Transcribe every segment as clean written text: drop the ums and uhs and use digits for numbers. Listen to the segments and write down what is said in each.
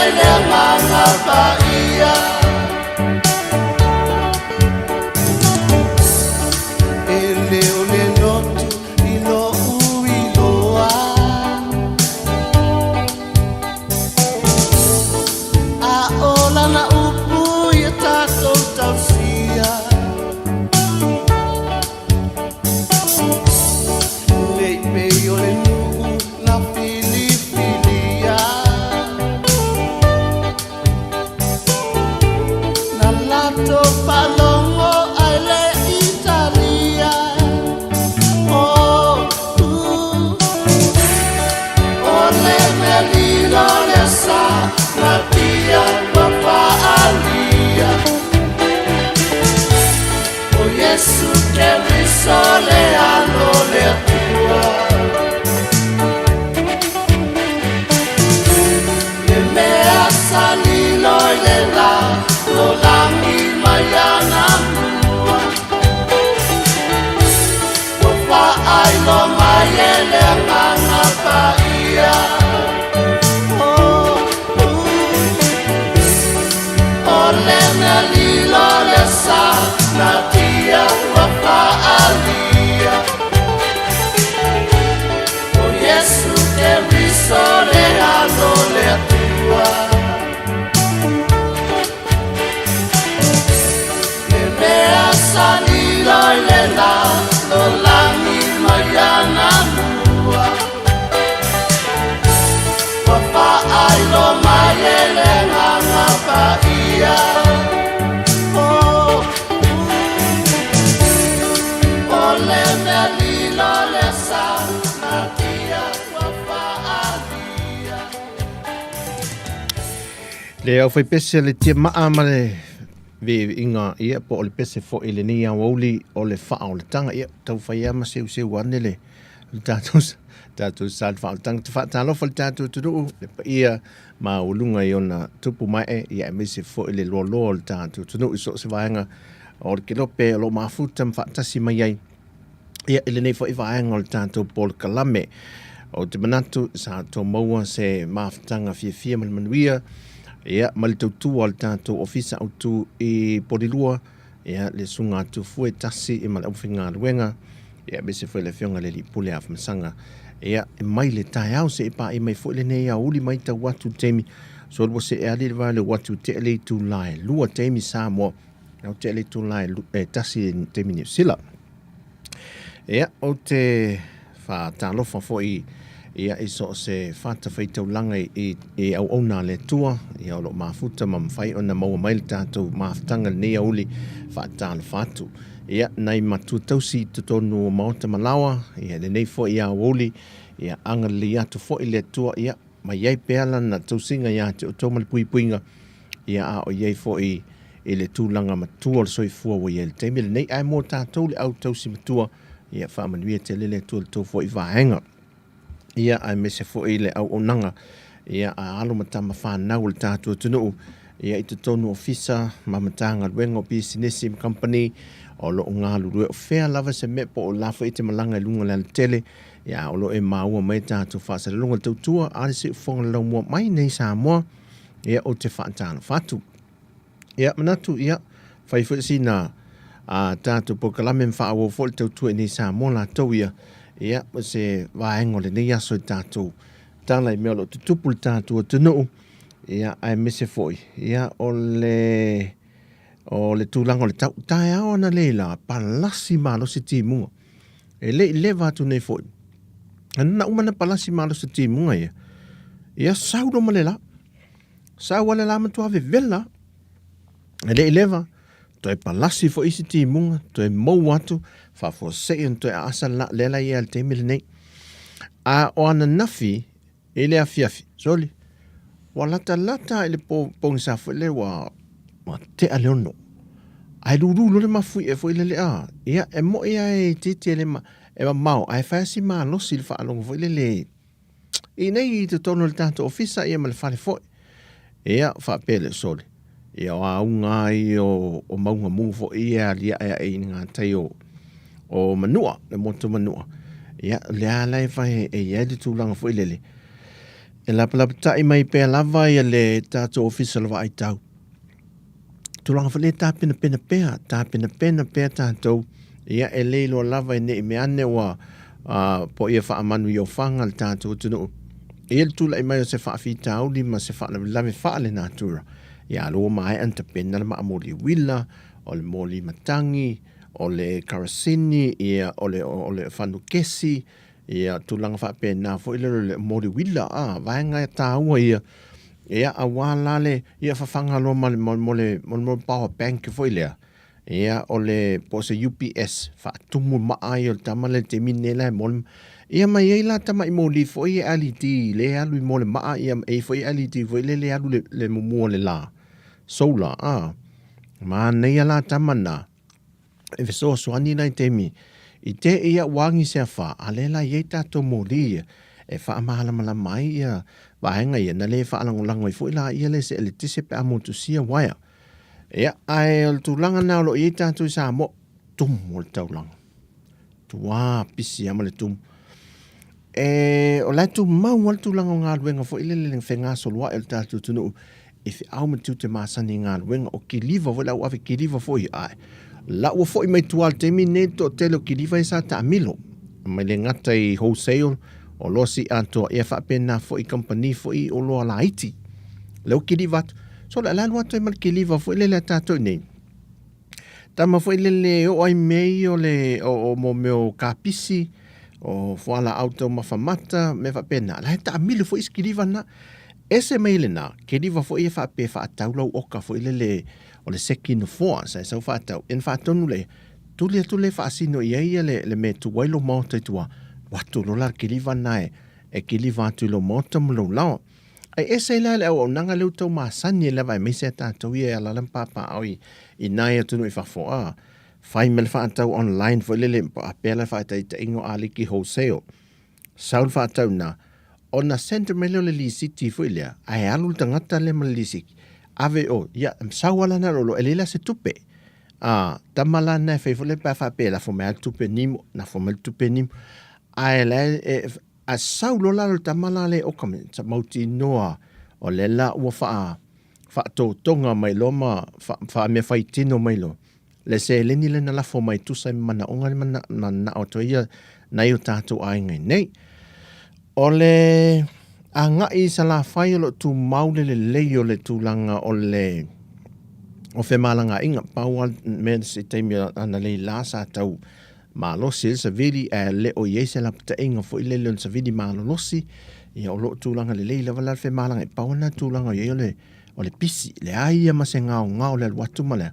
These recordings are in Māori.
ele nganga paia ele ole lotu ilo uiloa a ola na upu ia tatou tausia lei pei ole nuu na filifilia na lato palongo ai le Italia ole melilo le sa na tia papa alia o Yesu che risole hanno le tua le mea salilo le la lo langi mayana mua papa ai lo mayele ngana paia ole melilo le sa na tia papa alia o Yesu che risole hanno le tua le mea salilo le la lo langi mayana mua papa ai lo mayele ngana paia ole melilo le sa na tia papa alia Le au fai pese le tia maa ma le ve inga ia po o le pese fo i le nia wauli o le faa o le tanga ia tau fai ama seu seu ane le tātou sād faa o le tanga te faa tālofa le tātou tudu le pa ia ma ulunga i ona tupu mai e ia e mese fo i le loa loa o le tātou tudu i so se vaenga o le kilope o lo mafuta ma tasi mai ai ia ele nei fo i vaenga o le tātou pol kalame o te manatu sa tō maua se maftanga fia ma le manuia ia ma le tautua o le tātou ofisa au tu i Porilua ia le sunga atu fue tasi i ma le awhinga ruenga ia bese fue le fionga le li pule af masanga ia e mai le tai au se i pa i mai fue le nei a uli mai ta watu temi so le se e ali le vale watu te le tu lai lua temi sa mo au te le tu lai tasi temi New Zealand ia o te fa talofa fo i ia iso se fata fai tau langa i au ona le tua ia o lo mafuta ma mawhai ona maua mai le tātou maftanga nei auli fata le fatu ia nai matu tausi tutonu o maota malawa ia le nei fo ia auli ia anga li atu fo i le tua ia ma iai peala na tausinga ia te o toma le puipuinga ia a o iai fo i le tūlanga matua le soifua wa iai le teimi le nei ai mō tātou le au tausi matua ia whaamanuia te lele tua le tō fo i vahenga ia ai mese fo i le au onanga ia a alo matama whanau le tātua tunuu ia i te tonu ofisa mamatanga luenga o business company o lo ngā lurue o whea lava se me po o lafa i te malanga i lunga le tele ia o lo e maua mai tātua whaasara lunga tautua ale se ufonga lau mua mai nei sa mua ia o te whaatana whatu ia manatu ia whaifuasi na tātua po kalame mwhaawo fo le tautua i nei sa mua la tau ia se vaenga le nei aso i tātou tala i mea lo tutupu le tātou tunuu ia ai mese foi ia o le tūlanga o le tau tae ao ana leila palasi malo se timunga e le vatu nei foi ana umana palasi malo se timunga ia saudo ma le la sau ale la matua vela e le leva to e palasi fo isi timunga to e mou atu fa fo se to e asa la lela ia le te mil nei a o ana nafi ele afiafi soli wala lata ele pong sa fo le wa te aleono ai lulu le mafui e fo ile a ia e mo ia e titi le ma e mau ai fa si ma lo sil fa long fo ile i nei te tono le tanto ofisa ia ma le fale fo ia fa pele soli ia wa unga i o maunga mungu fo ia lia e nga tai o manua le moto manua ia le ala e fa e ia di tulanga fo ile E lapalapa tai mai pēr lava ia le tātou official wa ai tau. Tulanga whale tā pena pēr tātou. Ia e leilo lava ne me ane wa po ia wha amanu i o whanga le tātou tunu. Ia tula i mai o se wha whita auli ma se wha lave wha le nātura. Ia aloa mai anta pena le maa mōli wila, o le mōli matangi, o le karasini, ia o le whanukesi, ia tulanga wha pēnā fo ila le mōli wila. Vaenga e tāua ia awalale, ia whawhanga loa mole power bank fo ilea. Ia o le po se UPS whaatumu maai o tamale te minela mole. Ia mai ei la tama i mōli fo i LED le alu i mole maa ia e fo i LED fo i le alu le mumua le la. Solar, Ma nei la tamana. E so soani nai temi. I te ia wangi se wha, a le la iei tato mōli e wha amahala mai ia wahenga ia na le wha alangolango i fo i la ia le se eletise pe amotu sia waia. Ia, ai o tūlanga nao lo i tātou sa mo tumu o le taulanga. Tua pisi ama le tumu. O lai tu mau o le tūlanga o ngā luenga fo ile le whenga solua e le tātou tunu. E fi au matu te māsani ngā luenga o kiliva fo lau awe kiliva fo i ai. La ua fo i mai tual temi ne to telo kiliva i sa ta amilo. Mai le ngata i wholesale o losi antoa e whapena fo i company fo i o loa la iti. Leo kiliva atu. So la lalu atu e malki liva fo ile le tātou nei. Tama fo ile le o ai mei o le o mo meo kapisi o fuala auto mawhamata me whapena. La he ta amilu fo iski liva na. Ese mei le na, ke liva fo i whape whaataulau oka fo ile le o le seki no foa sa e sau whaatau. En whaatonu le, tule whaasino i eia le me tu wailo mauta i tua. Watu lola ke liva na e ke liva atu lo mauta mlo lao. Ai ese la le o nanga leu tau masani le vai mese tātou ia alalam papa au i nai atunu i whafoa. Whai mele whaatau online fo lele mpo a pēla whaatai ta ingo aliki wholesale. Saul whaatau na, o na center mele o le lisiti fo ilea, ai alu tangata le ma le lisiki. Ave o, ia, msawala na rolo, elela se tupe. Tamala na fai fo le pa whaapēla fo mea tupe nimo, na fo mea tupe nimo. Ai le a saulo lalo tamala le okame sa mauti noa o le la ua wha tonga mai lo ma wha me whai tino mai lo. Le se leni le na lafo mai tusa i mana onga na o toia na iu tātou ai ngai nei. O le a ngai sa la whai lo tu maule le leio le tūlanga o le o whe malanga inga paual me se teimi ana le la sa tau Malosi sa vili le o yese la pata inga fo ile le sa vili malosi ia o lo tūlanga le leila wala fe malanga i pauna tūlanga i o le pisi le aia ma se ngao le watu male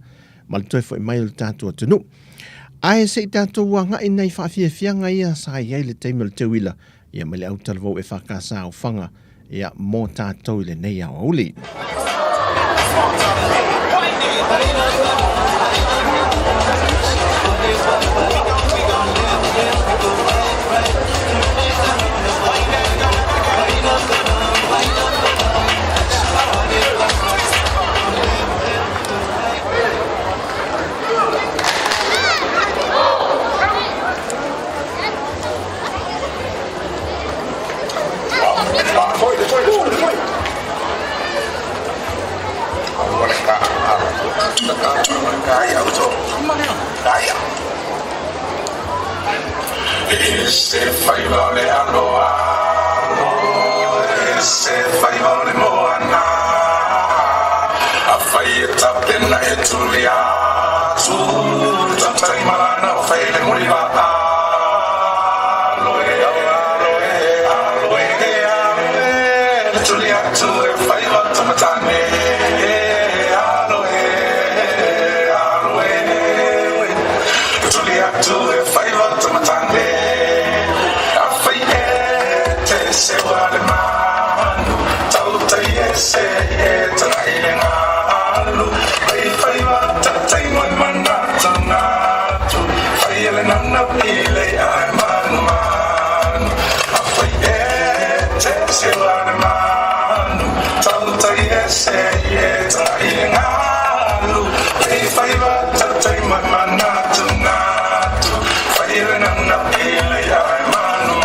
malutoi fo i mai le tātua tunu. Ai se i tātua wanga i nei whaafia fianga ia sa iei le teime le tewila ia mele au talvo e whakasa o whanga ia mō tātou le nei au auli. Ese faiva le aloa, ese faiva le moana, a fai e tapena e tulia, tu tatai malana o fai le moriva, aloe, le tulia tu e faiva tamatane, aloe, le tulia tu e faiva tamatane. Se wale manu, tau tai ese e tarai e ngalu, fai wata tai moi manata ngatu, fai ele nana pile ai manu, a fai te se wale manu, tau tai ese e tarai e ngalu, fai wata tai moi manata ngatu, fai ele nana pile ai manu.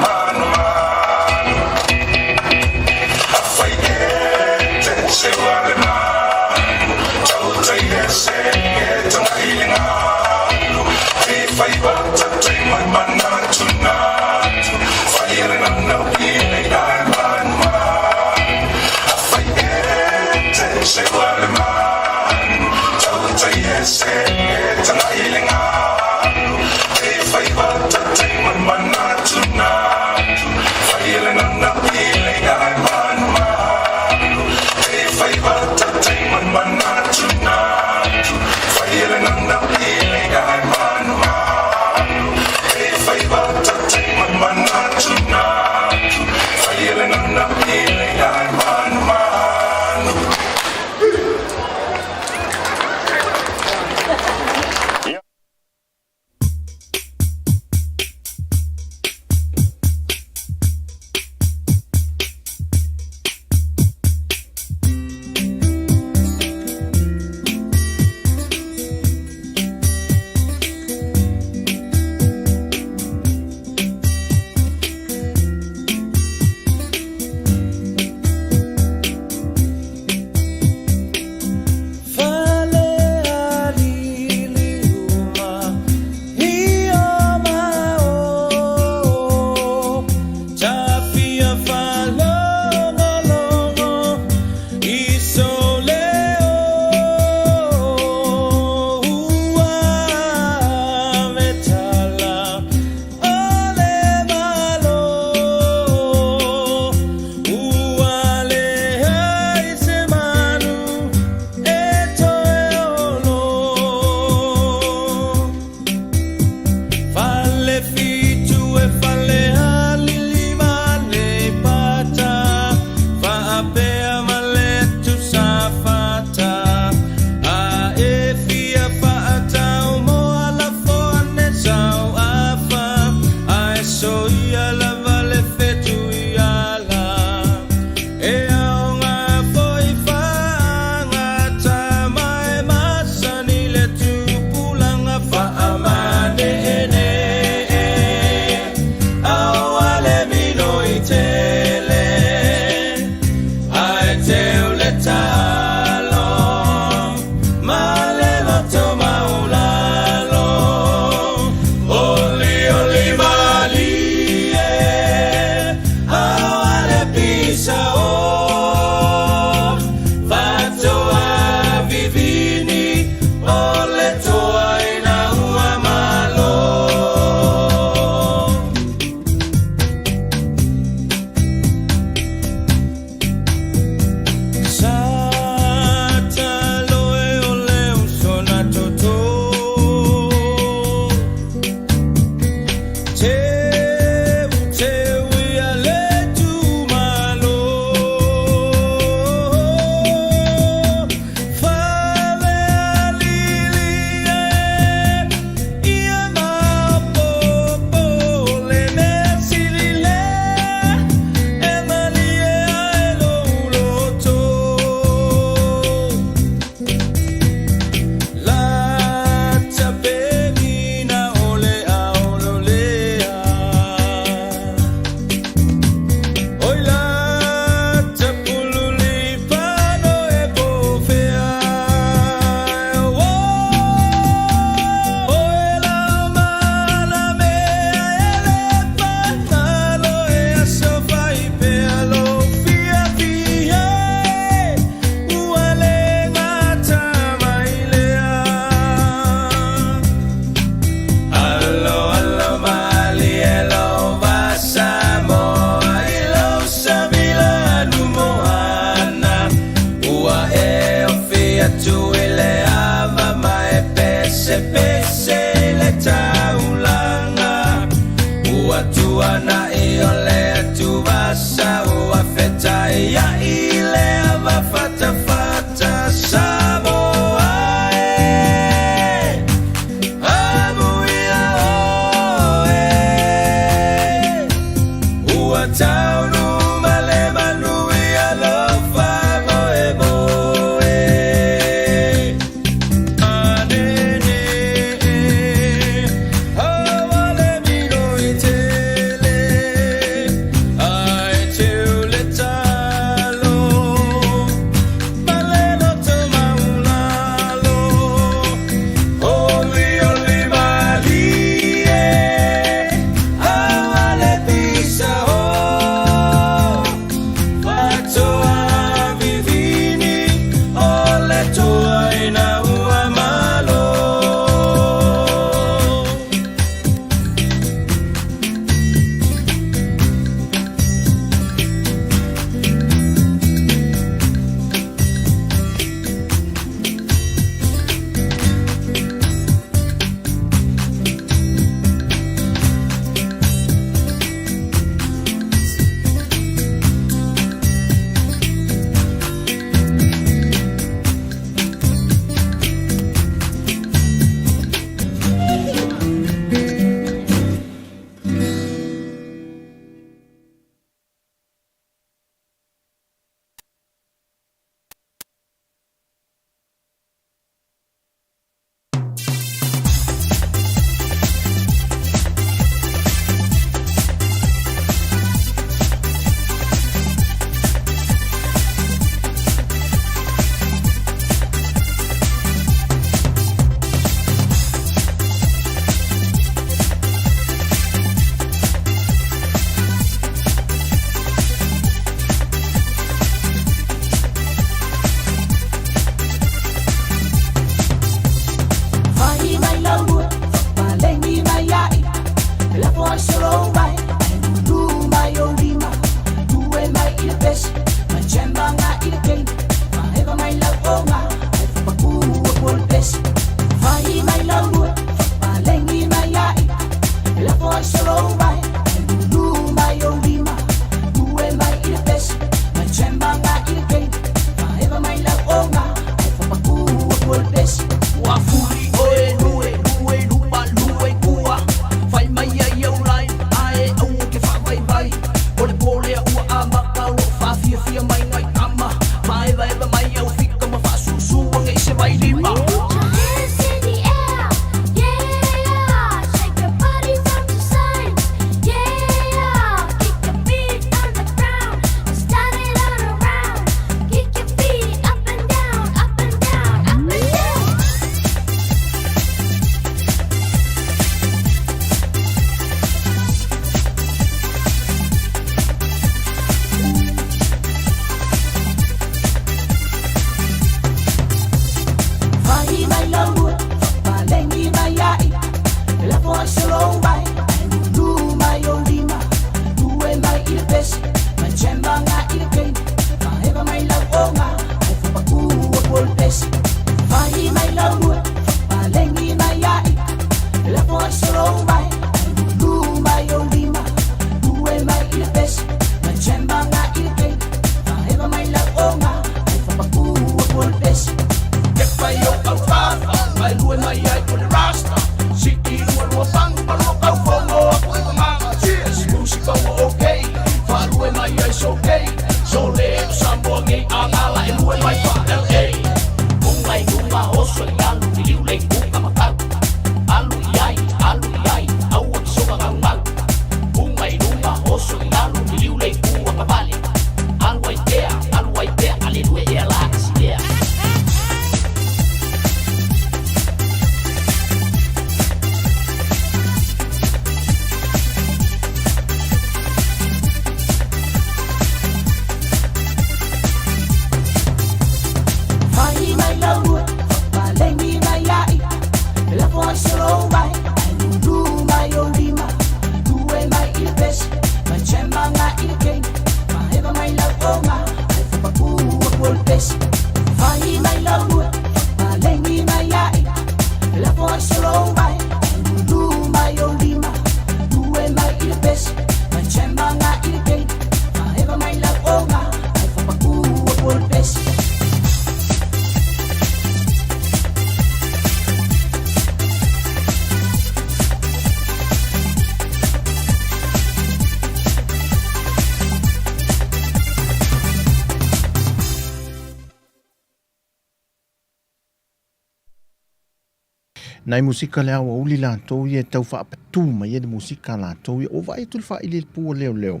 nai musika le awa uli lātou ia tau whaapatu mai ia le musika lātou ia o vai tu le whaile le pua leo.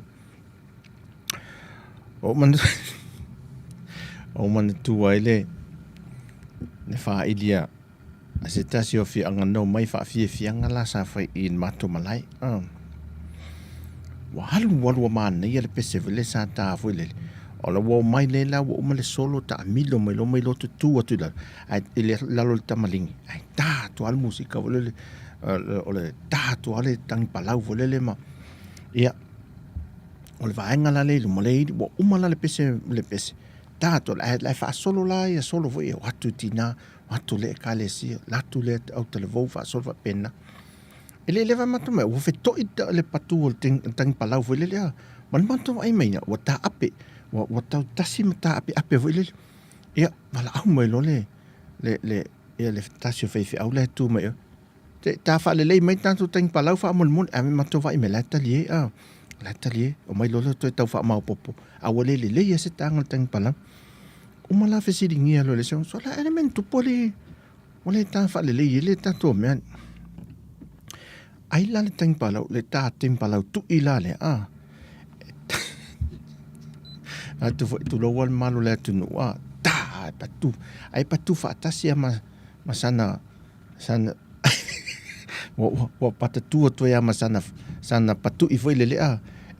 O man tu ai le whailia a se tasi o fi anga no mai whaafia la sa whai in mato malai. Walu mana ia le pese vele sa tā fuile. O la wau mai le la wau male solo ta amilo mai lo tu atu la. Ai le lalo le tamalingi. Ai tā tu al musika vele o le tā tu ale tangi palau vele le ma. Ia o le vaenga la le mo le wau umala le pese. Tā tu la fa solo la ia solo vo watu tina watu le kalesi latu le au te le vau fa solo fa pena. Ele leva matu mai, wo fe to ita le patu o tang palau vo le man matu ai mai wa ta ape wa ta tasi mata ape vo le ia wala au mai lo le ia le tasi fe au le tu mai te ta fa le mai tanto tang palau fa mon a matu vai me la talie o mai lo to tau fa mau popo a wole le ia se tang palau o mala fe siringia lo le so la elemento pole wole ta fa le le tanto me ai la le tang palau le ta ting palau tu ila le tu lo wal malu le tu no ta patu fa tasia masana wa pata tu ya sana patu I foi le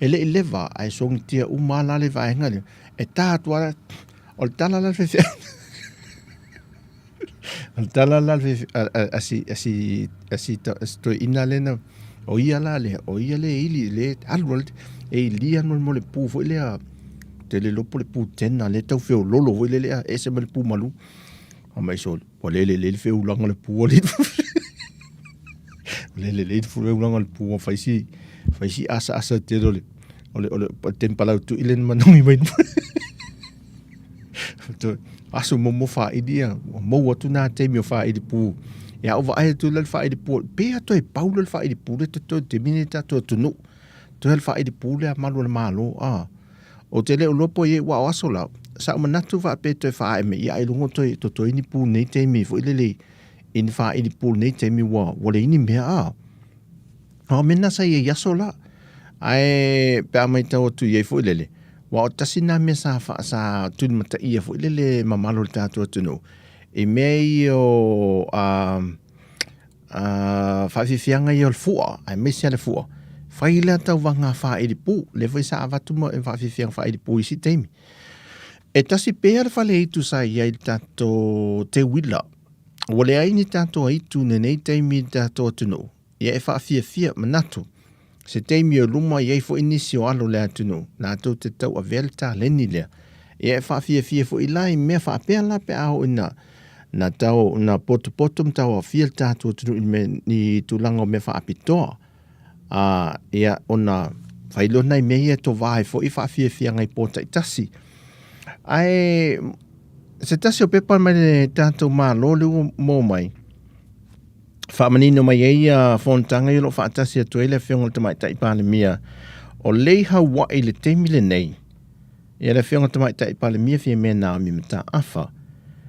ele leva ai song tia umala le va ngale e ta tu o tala la fe Altala asi sto inalena o ia le ili le alwald e lia mo le pu foi le te le lopo le pu tena le tau feo lolo foi le ese le pu malu o mai so o le feo langa le pu le fu langa le pu faisi asa te le tempala tu ilen manungi mai aso mo fa idea mo watu na te mi fa idi pu ya over ai tu le fa idi pu pe to e paulo le fa idi pu le to te minita to no to le fa idi pu le malo o te le lopo ye wa aso la sa manatu va pe to fa me ya i lungo to ini pu nei te mi fo le in fa idi pu nei te mi wa le ini me o mena sa ye yaso la ai pe mai to tu ye fo le wa tasina me sa tu mata ia fo le mamalo tato tuno e mei o fa fianga yo fua ai me sia le fua fa ila ta wanga fa e pu le foi sa va tu mo fa fianga fa e pu isi temi e tasi per fa le tu sa ia tato te wila o le ai ni tato ai tu nei temi tato tuno ia fa fia manatu se teimi o luma iei fo inisio alo le atunu, na tau te tau a velta leni lea. E wha fia fo ilai mea wha apea la pe aho ina, na tau, na poto mtau a fia tātua tunu ni tulanga mea wha apitoa. Ia ona whailo nei mea ia to vai fo I wha fia ngai pota I tasi. Ai, se tasi o pepa mai tātou maa lolu mō mai. Whamanino mai eia whontanga I lo whaatasi a tuele whionga te mai tai pāle mia o lei Hawaii le teimile nei. Ia le whionga te mai tai pāle mia whia mea nā mi mata awha.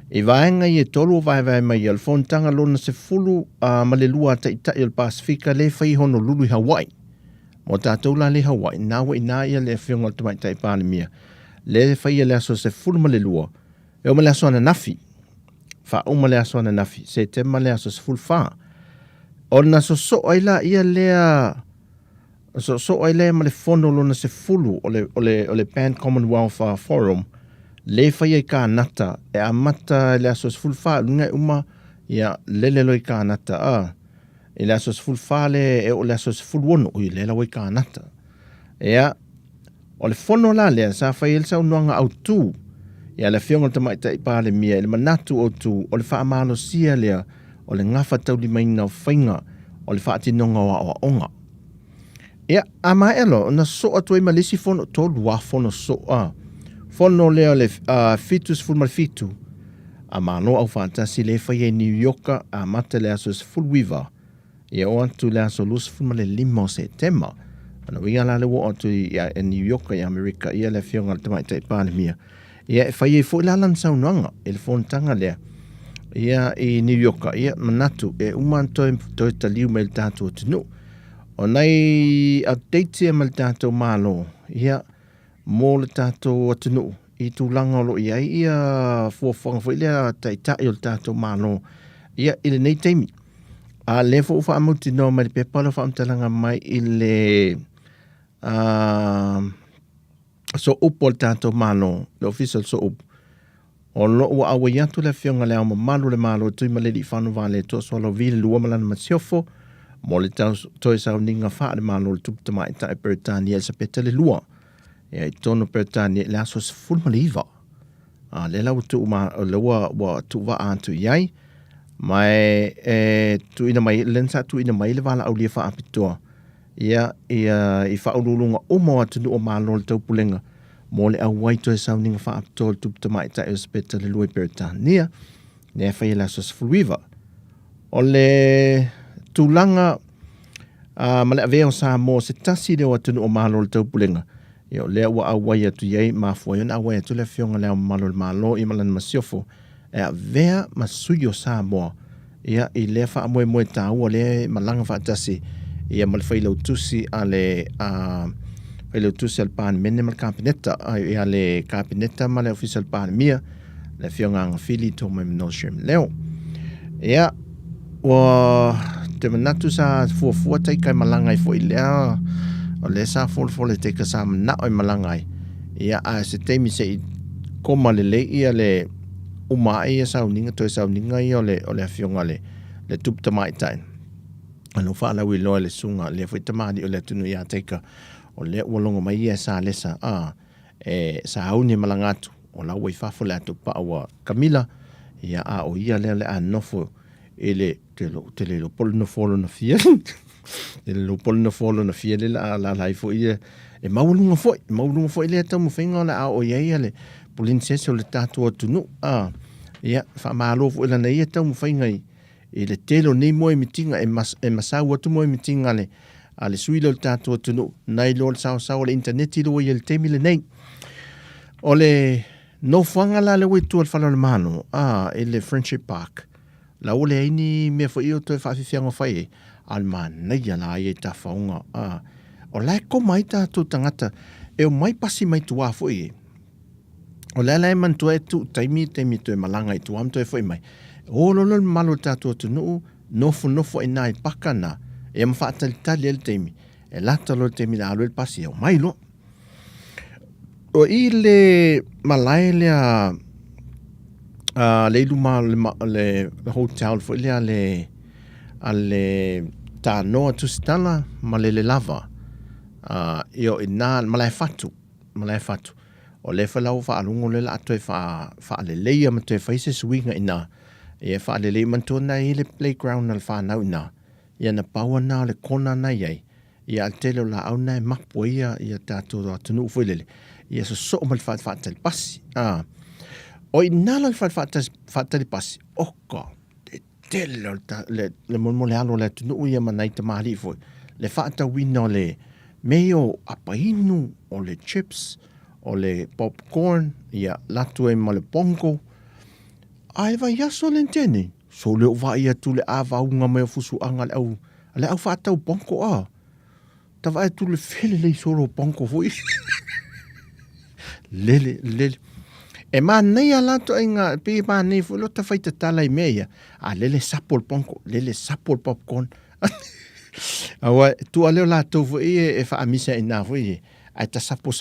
E vaenga I tolu o vai mai al whontanga lona se fulu ma le lua tai tai al Pasifika le whai hono lulu Hawaii. Mo tātou la le Hawaii, nāwa I nā ia le whionga te mai tai pāle mia. Le whai le aso se fulu ma le lua. E o ma le aso ana nafi. Wha o ma le aso ana nafi. Se te ma le aso se fulu wha. Ona so ai la ia lea so ai lea ma le fono lona se fulu o le Pan Commonwealth Forum le whai ai ka nata e amata le aso se fulu wha lunga uma ia lele loi ka nata e le aso se fulu wha le e o le aso se fulu ono ui le loi ka nata ia o le fono la lea sa whai el sa unuanga au tu ia le whionga tamai tai pāle mia le manatu o tu o le wha amalo sia lea o le ngafa tau li mai ngau whainga o le whaati nonga o onga. Ia, a mai elo, na so atu e malisi fono tolu wa fono so fono leo le fitus fulma fitu. A mano au fantasi le whai e New Yorka a mata le aso se full weaver. Ia o antu le aso lus fulma le lima o se tema. Ana winga la le wo atu e New Yorka i Amerika ia le whionga le tamai tai pāle mia. Ia e whai e fo ilalan saunuanga e le fono tanga lea. ia I New York ia manatu e uman toi taliu me le tātou tunu. O nei update ia me le tātou malo ia mō le tātou tunu I tūlanga o lo ia fuafonga fo ia taitai o le tātou malo ia I le nei teimi. A le fo ufa amuti no mai pe palo fa amtalanga mai I le so upo le tātou malo le official so upo. O lo ua awa iatu le fionga le ama malu le malo tui maledi whanu vale to so lo vile lua malana masiofo mo le toi sau ninga wha le malo le tuputama I tae Peritania el sa peta le lua e I tono Peritania le aso sa fulma le iwa le lau tu le ua tu wa antu iai mai tu ina mai lensa tu ina mai le wala au lia wha apitoa ia I wha urulunga o atunu o malo le taupulenga mo le au waito e sauninga wha apitol tuputama I tae ospeta le lua Peritania ne whai la sos fuluiva. O le tūlanga ma le aveo sa mo se tasi leo atunu o malo le taupulenga. Ia o lea ua au wai atu iei mafua yon au wai atu le fionga leo malo le malo I malana masiofo e a vea masui o sa moa ia I lea wha amoe moe ta ua le malanga wha atasi ia ma le whailau tusi a le Pelo tu sel pan mene mal kabinetta ia le kabinetta ma le official pan mia le fionga fili to me no shim leo ia wa te manatu sa fu tai kai malanga I fo ilea o le sa fo le te ka sa na o malanga ia a se te mi se koma le ia le uma ia sa uninga to sa uninga ia le fionga le tup tamai tai ano fa la wi lo le sunga le fo tamadi o le tunu ia teka o le walongo mai ia sa lesa sa hauni malangatu o la wai fafo le atu pa wa Camila ia o ia le anofo ele te le polo no folo na fia le polo no folo na fia le la laifo ia e maulunga foi le tamu finga la o ia le polinsese o le tatu o tunu ia fa malo fo la ia tamu finga I le telo nei moe mitinga e masau atu moe mitinga le ale suilo le tātua tunu nai lo le sao le interneti lo I le temi le nei o le no whanga la le waitu al whala le mano le Friendship Park la ole aini mea fo io toi whawhiwhianga whai al manai ala ai ta whaunga o lai ko mai tātua tangata e o mai pasi mai tua fo o lai man tua e tu taimi tu e malanga I tu am tu e fo mai o lo malo tātua tunu nofo I nai pakana e mawhaatalitali e le teimi e lata lo le teimi la alo le pasi o mai lo o I le malai lea le iluma le hotel fo lea le tānoa tusitala ma le lava io ina malai fatu o le whalau whaalungo le la atoe whaaleleia ma toe whaise suinga ina e whaalelei mantona I le playground na le whanau ina ia na paua na le kona na iai ia al tele la au na mapo ia tātou atunu ufuilele ia so mal whaatali pasi o ina la whaatali pasi oka te tele le monmole alo le atunu ia manai te mahali foi le whaatawina o le meo apainu o le chips o le popcorn ia latu e ma le pongo ai vai yaso lentene so le vai atu le avaunga mai fusu anga le au fatau ponko ta vai tu le fele le solo ponko foi lele e ma nei ala to inga pe ma nei fu lo ta faita tala I meia lele sapol ponko lele sapol popcorn awa tu ale la to foi e fa amisa ina foi ai ta sapo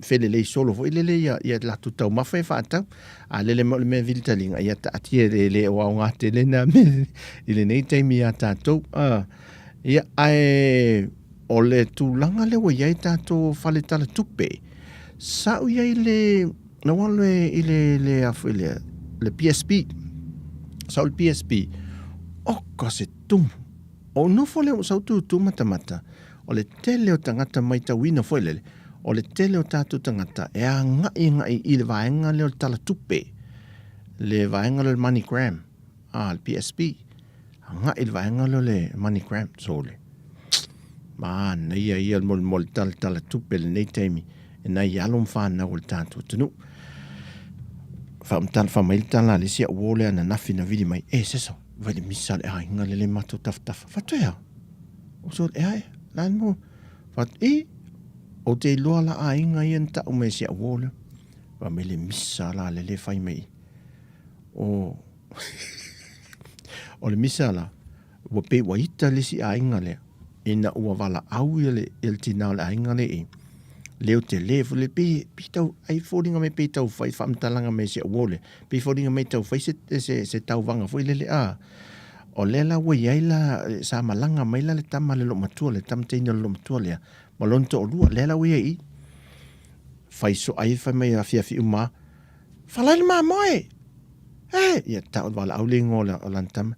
fele le solo foi lele ia la tu tau ma fa ta lele me viltalinga ia ta atie le o nga tele na me ile nei te mi ata to ia ai o le tu langa le wa ia ta to fale tala tupe sa u ia le no wale ile le afile le PSP sa o PSP o kose tum o no fole o sa tu mata o le tele o tangata mai tawina foi lele o le tele o tātou tangata e a ngai I le vaenga leo tala tupe le vaenga leo MoneyGram le PSP a ngai le vaenga leo le MoneyGram so le ma na ia mol tala tupe le nei teimi e na ia alom whana o le tātou tunu Whaamtala le sia uole ana nafi na vili mai. Seso, vai le misa le ai, ngale le mato taftafa. Whatoia. O so le ai, lan mo. O te loa la ai ngai enta o me sia uole. Wa me le misa la le whai mai. O le misa la, wa pe wa ita le si ai ngale. Ina ua wala au le tina le ai ngale e. Leo te levo le pe tau ai fōringa me pe tau whai whamtalanga me se awole. Pe fōringa me tau whai se tau wanga fwoi lele a. O lela wai ai la sa malanga mai la le tama le lo matua le tam teina le lo matua lea. Malonto o lua lela wai ai. Whai so ai whai mai a fiafi uma. Whalai le maa moe. Ia tau wala au le ngola o lantama.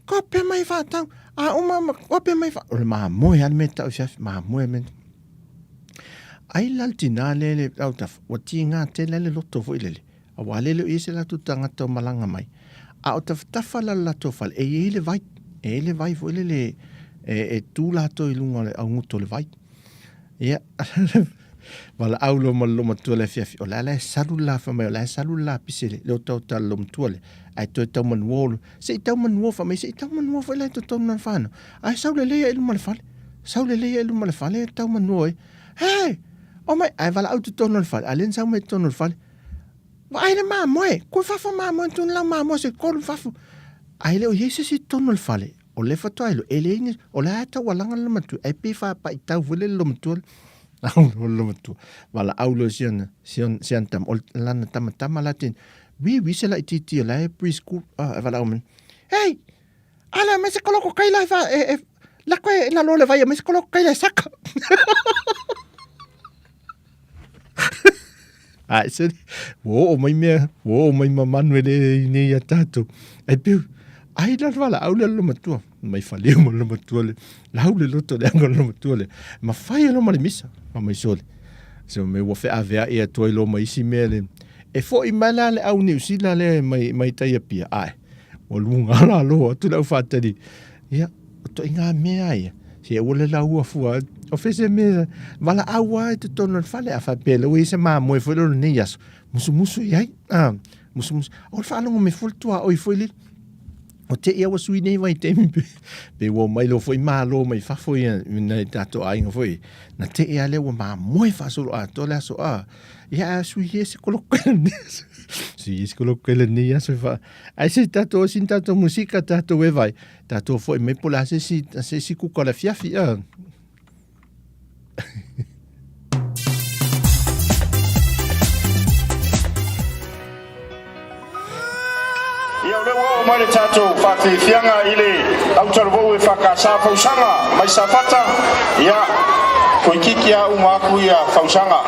Ko pe mai whatau. A uma ko pe mai whatau. O le maa moe ane me tau fiafi. Maa moe me. Ai laltina lele au taf wati nga te lele loto fo ilele a wale le ise la tutanga to malanga mai a o taf tafala la to fal e le vai fo ilele e tu la to ilunga le au nguto le vai ia wala au lo malo tu le fiafi o la salula fa mai la salula pisele lo to tal lo mtuale ai to to man wol se to man wo fa mai se to man wo fa le to man fa no ai saule le ilu mal fal saule le ilu mal fal to man wo hey o mai ai wala au tono fal alen sa mai tono fal vai le ma moe ko fa ma mo tun la ma mo se ko fa ai le o yese si tono fal o le fa to ai lo ele o la ta wala ngal matu ai pe fa pa ta vole lo mtu au lo mtu wala au lo sian tam o lana tam latin we se la titi la preschool wala o men hey ala me se koloko kai la fa la ko la lo le vai me se koloko kai la saka ai se wo mai mamanu le ni ya tato ai piu ai la wala au le lo matua mai fale mo lo matua le la au le loto le angolo lo matua le ma fai lo mali misa ma mai sole so me wo fe avea e to lo mai si mele e fo i mala le au ni usila le mai tai pia ai o lunga la lo tu la fatali ya to inga me ai se o le la ua fua o fese me wala awa te tono fale a fa pele o se ma mo fo lo ni yas musu ai musu o fa lo me fo tua o fo li o te ia wa sui nei vai te mi pe wo mai lo foi ma lo mai fa foi na tato ai ngo foi na te ia le wo ma mo fa so a to la so a ya sui ese colo si es colo que le ni ya se fa ai se tato sin tato musica tato we vai tato foi me pola se si ku ko la fiafi Ia le wo mai tato fati fianga ile au tarbo e fakasa fausanga mai safata ia koikikia umaku ia fausanga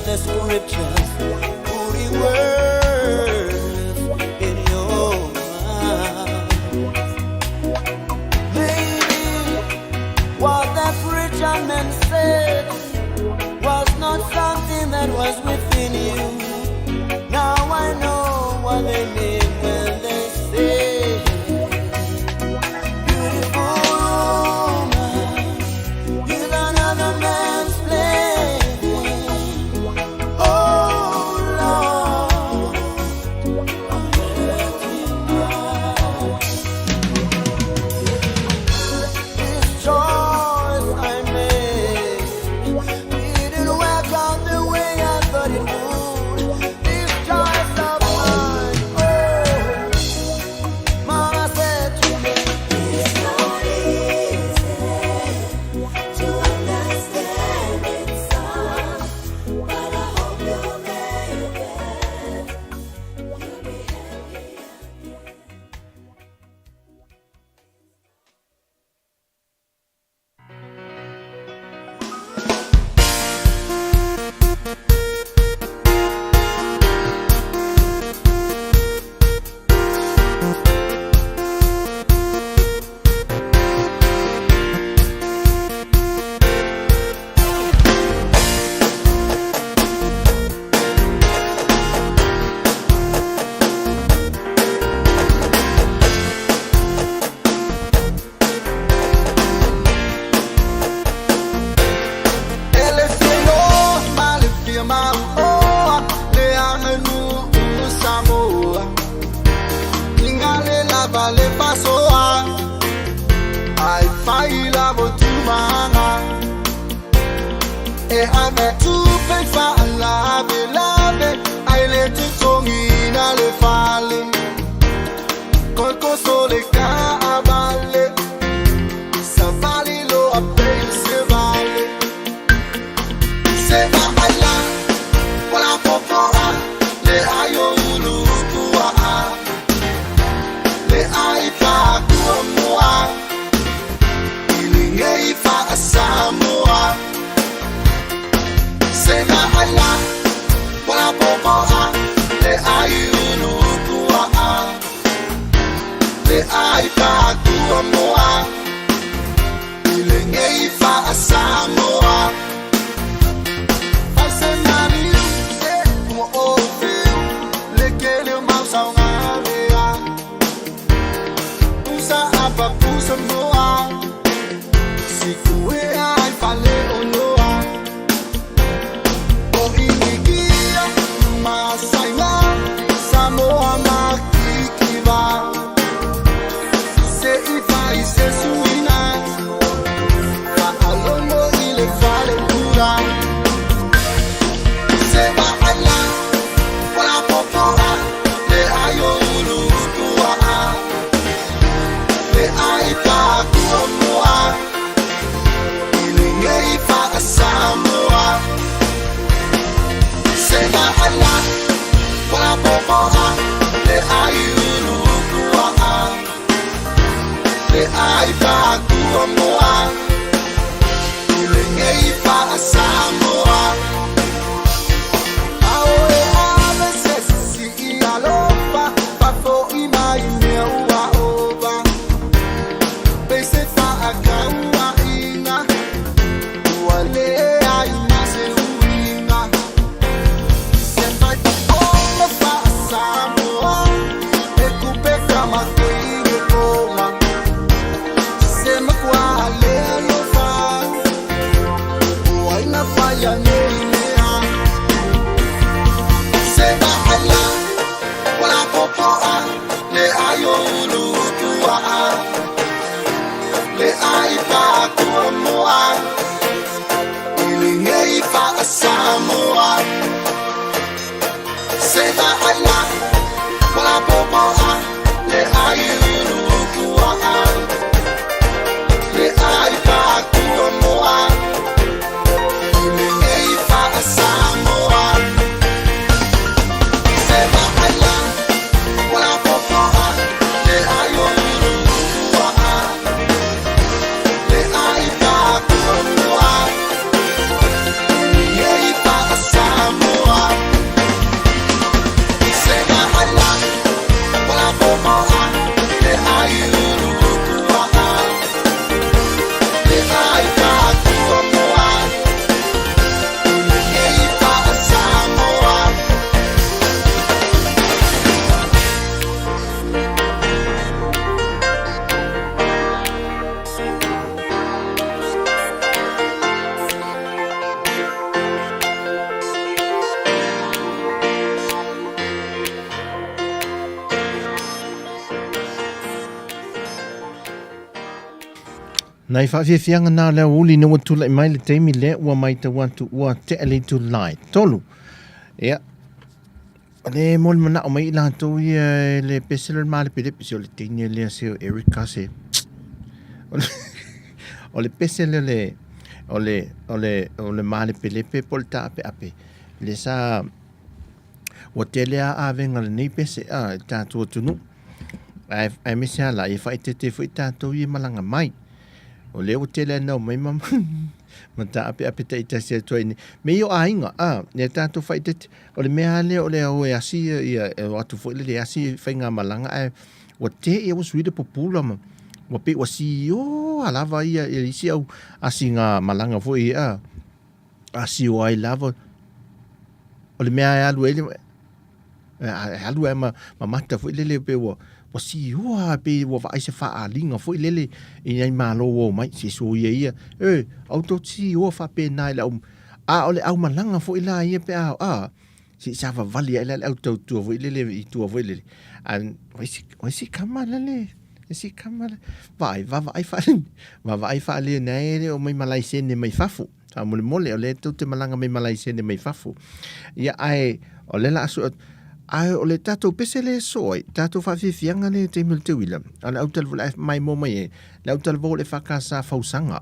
the scriptures, putting words in your mouth. Maybe what that preacher man said was not something that was within you. Now I know what they mean when they say, beautiful woman is another man's plaything. Oh Lord, I'm hurting now. This choice I made didn't work out the way I thought it would. This choice of mine, Mama said to me, It's not easy to understand it, son, but I hope you'll make it. You'll be happy. Samoa. Nei whawhiawhianga nā leo uli na watula I mai le teimi le ua mai te watu ua te ali tu lai. Tolu. Ia. Le mol mana o mai la to ia le pesel mal pede pesel le tini le se Erika se. O le pesel le o le mal pele pe polta pe ape. Le sa o tele a venga le nei pese a ta tu tunu. Ai me se ala I fai te foi ta to I malanga mai. O le o tele no mai mam. Mata ape te ita se toi ni. Me yo ainga ne tanto fai te o le mea le o le o asi ia o atu foi le asi fainga malanga o te e was really popular ma. O pe o si o alava ia e isi au asi nga malanga foi asi o ai lava o le mea alu ele alu ma mata foi le pe o si o pe o vai se fa alinga foi lele I ai malo o mai se so ia auto si o fa pe nai la ole au malanga foi la ia pe si sa va vali la auto tu foi lele I tu foi lele an vai si kamala le si kamala vai fa le nei o mai malai se ne mai fafu sa mole ole tu te malanga mai malai se ne mai fafu ia ai ole la so ai o le tatou pese le soi tatou whawhiwhianga le te mil te wila ala au talvo mai mo mai le au talvo le whakasa fausanga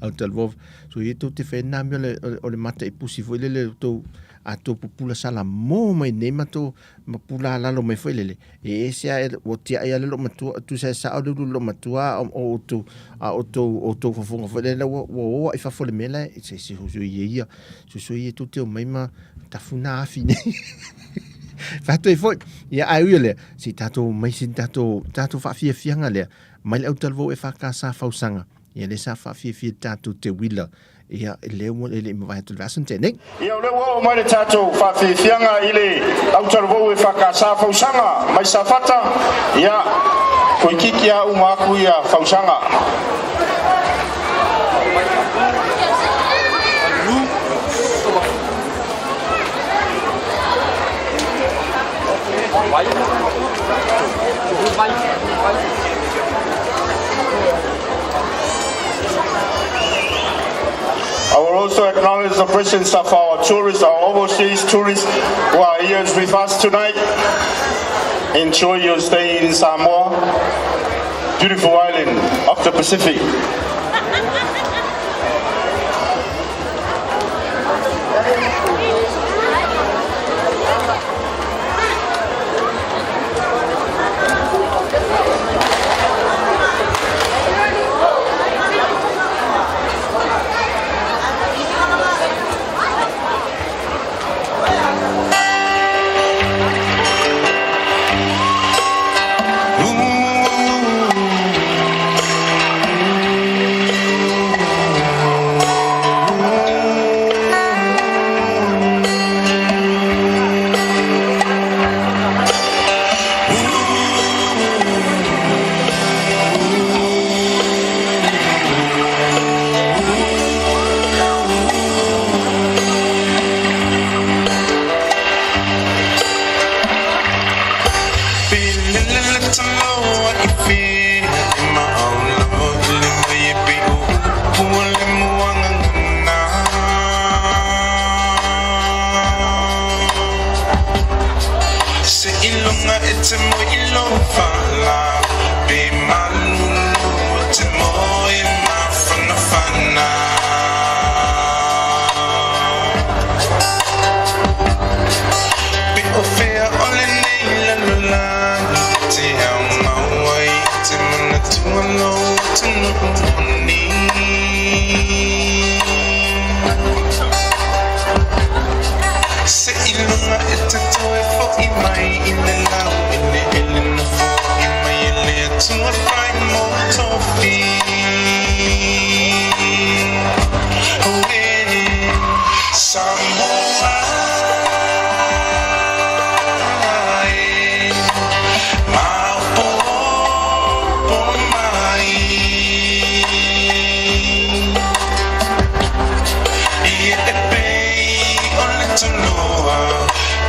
au talvo so I tu te whena mea o le mata I pusi foi le tau a tō pupula sala mo mai ne mato mapula lalo mai foi lele e sia o tia ia lelo matua tu sa o lo matua o to fofonga foi lele o I fa fole mela se so ia so ia tu te mai ma tafuna afine Fato I foi ia ai le si tato mai sin tato whawhiawhianga le mai le au talvo e whakasa fausanga ia le sa whawhiawhia tato te wila ia le mo le mai tu vasen tene Ia le wo mai le tatou whawhiawhianga I le au talvo e whakasa fausanga mai sa fata ia koe kiki a umaku ia fausanga I will also acknowledge the presence of our tourists, our overseas tourists who are here with us tonight. Enjoy your stay in Samoa, beautiful island of the Pacific.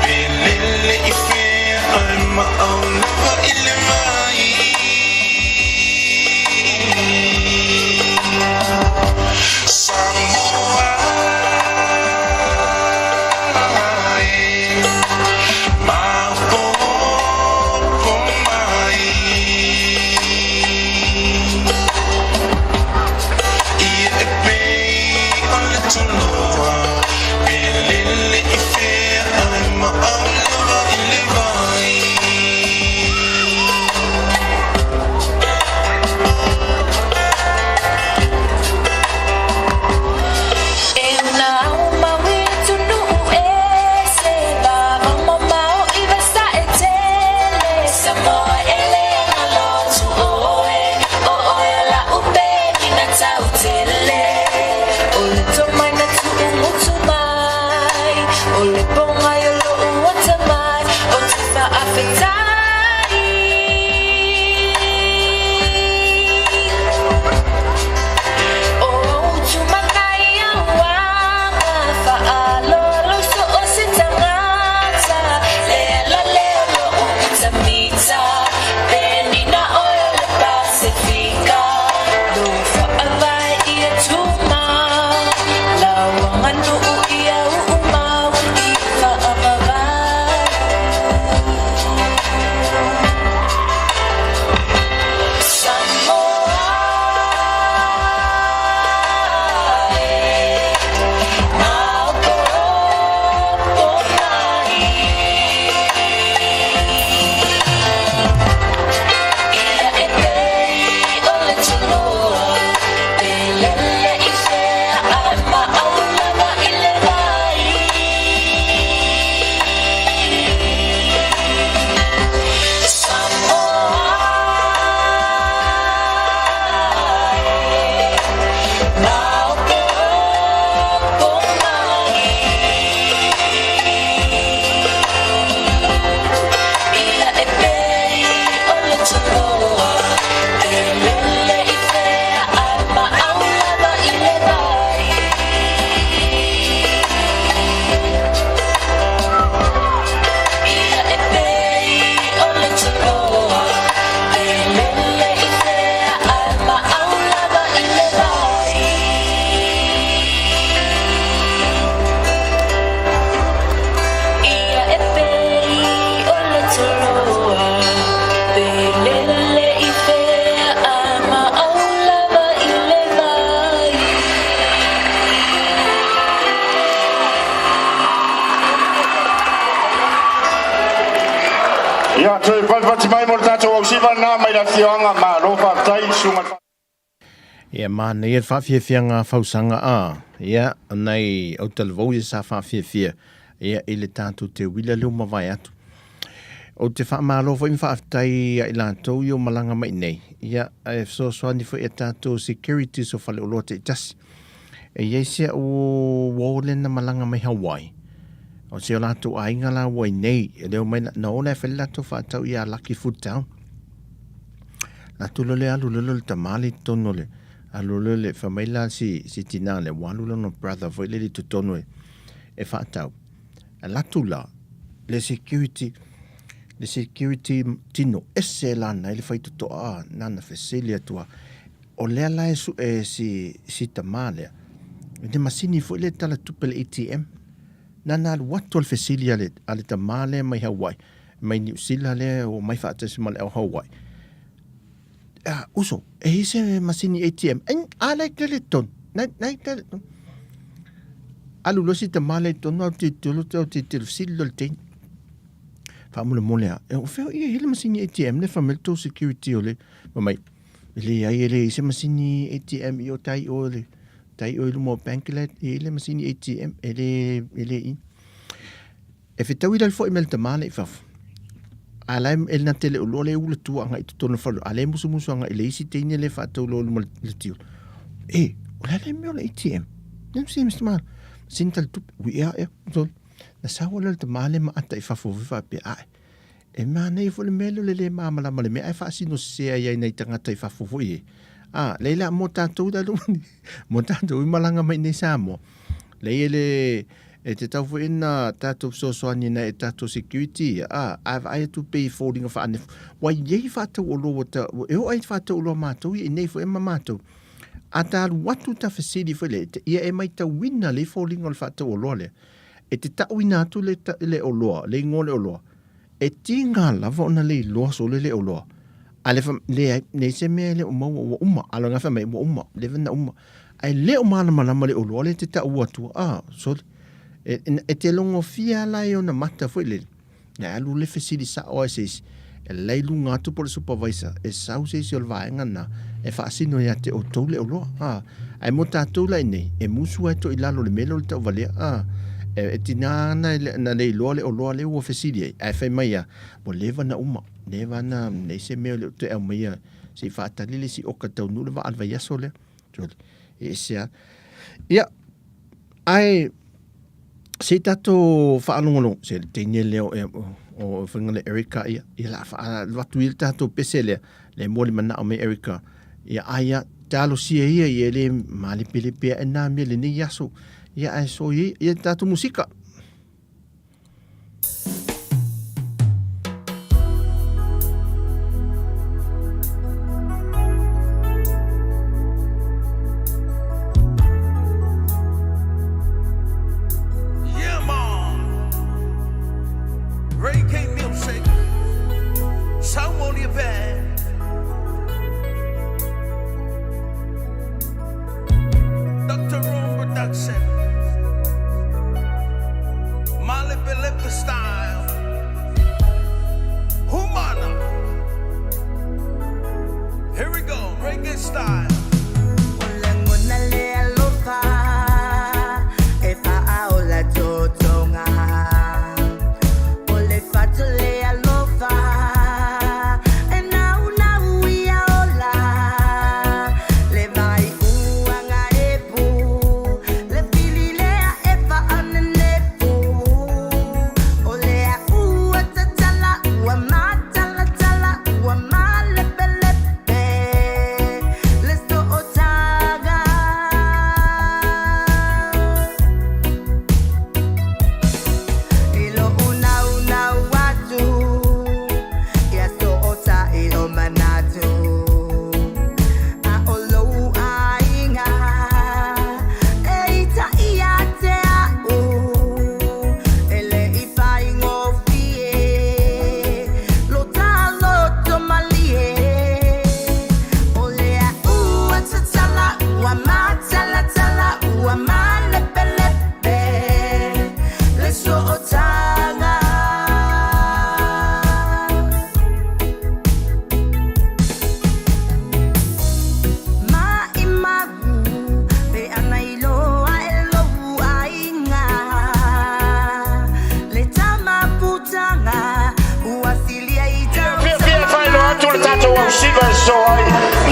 Be lily, Ia toi pati mai mo tatou au siva na mai la fioanga ma lo fa tai sunga. Ia mana ia whawhiawhianga whausanga a. Ia nei au talvou ia sa whawhiawhia. Ia ele tātou te wila leo mawai atu. O te whaamalo fo imwha aftai i lātou i o malanga mai nei. Ia e soani fo i tātou security so whale o loa te itasi. E iesia o wōlena malanga mai Hawaii. O se o lātou ainga la wai nei. E leo mai na ona e whele lātou whaatau i a Lucky Food Town. Lātou lole alu lolo le tamale tono le. Alu lole whamaila si tina le walu no brother fo i le tu tono e whaatau. A lātou la le security tino ese lana ele fai to a nana fesilia tua o le ala e si tamale de masini fo le tala tupel ATM nana watu al fesilia le ale tamale mai Hawaii mai New Zealand le o mai fa tasi mal Hawaii uso e ese masini ATM en ala le ton na alu lo si tamale ton no ti silo le ten famule molea e o feo ia hele masini ATM le famelto security ole mai le ai ele se masini ATM i o tai ole mo banklet ele masini ATM ele i e fitau ila fo email tamale fa ala el na tele o le ule tu anga i tonu fa ale musu anga ele isi tene le fa to lo le tio ola le me le ATM nem se mismal sintal tu we are so na sawa le tamale ma ata i fa pe ai e mana i fo le melo le mama la male me ai fa sino se ai nei tanga tai fa i leila mo tatou da lu mo tatou i malanga mai nei samo le e te tau fo ina tatou soani na e tatou security ai tu pay folding of an wai ye fa to lo ta e o ai fa to lo matou i nei fo e matou ata watu ta facility fo le ia e mai ta winna le folding of fa to lo le e te tau ina tu le oloa, le ngole oloa. E tinga lava ona le loa so le oloa. Ale le ne se me le uma, alo nga fa mai uma, le vena uma. Ai le uma na malama le oloa le te tau atu. So e te longo fia la e ona mata foi le. Na alu le fesili sa OSS. E le lunga tu por supervisor. E sau se si olvaenga na. E fa asino ya te o tau le oloa. Ai mo tatu la nei. E musu ai to ilalo le melo le tau valea. E tina na le loa le o loa le ua fesili ai fai mai mo leva na uma leva na nei se meo le te au mai si whaatalile si oka tau nule wa alva yaso le e sea ia ai se tato whaalongolo se le teine leo o whanga le Erika ia la wha watu i tātou pese le mōli mana o me Erika ia aia talo sia ia i le mali pele pea e nā mea le ni yaso ia ai so ia tātou musika.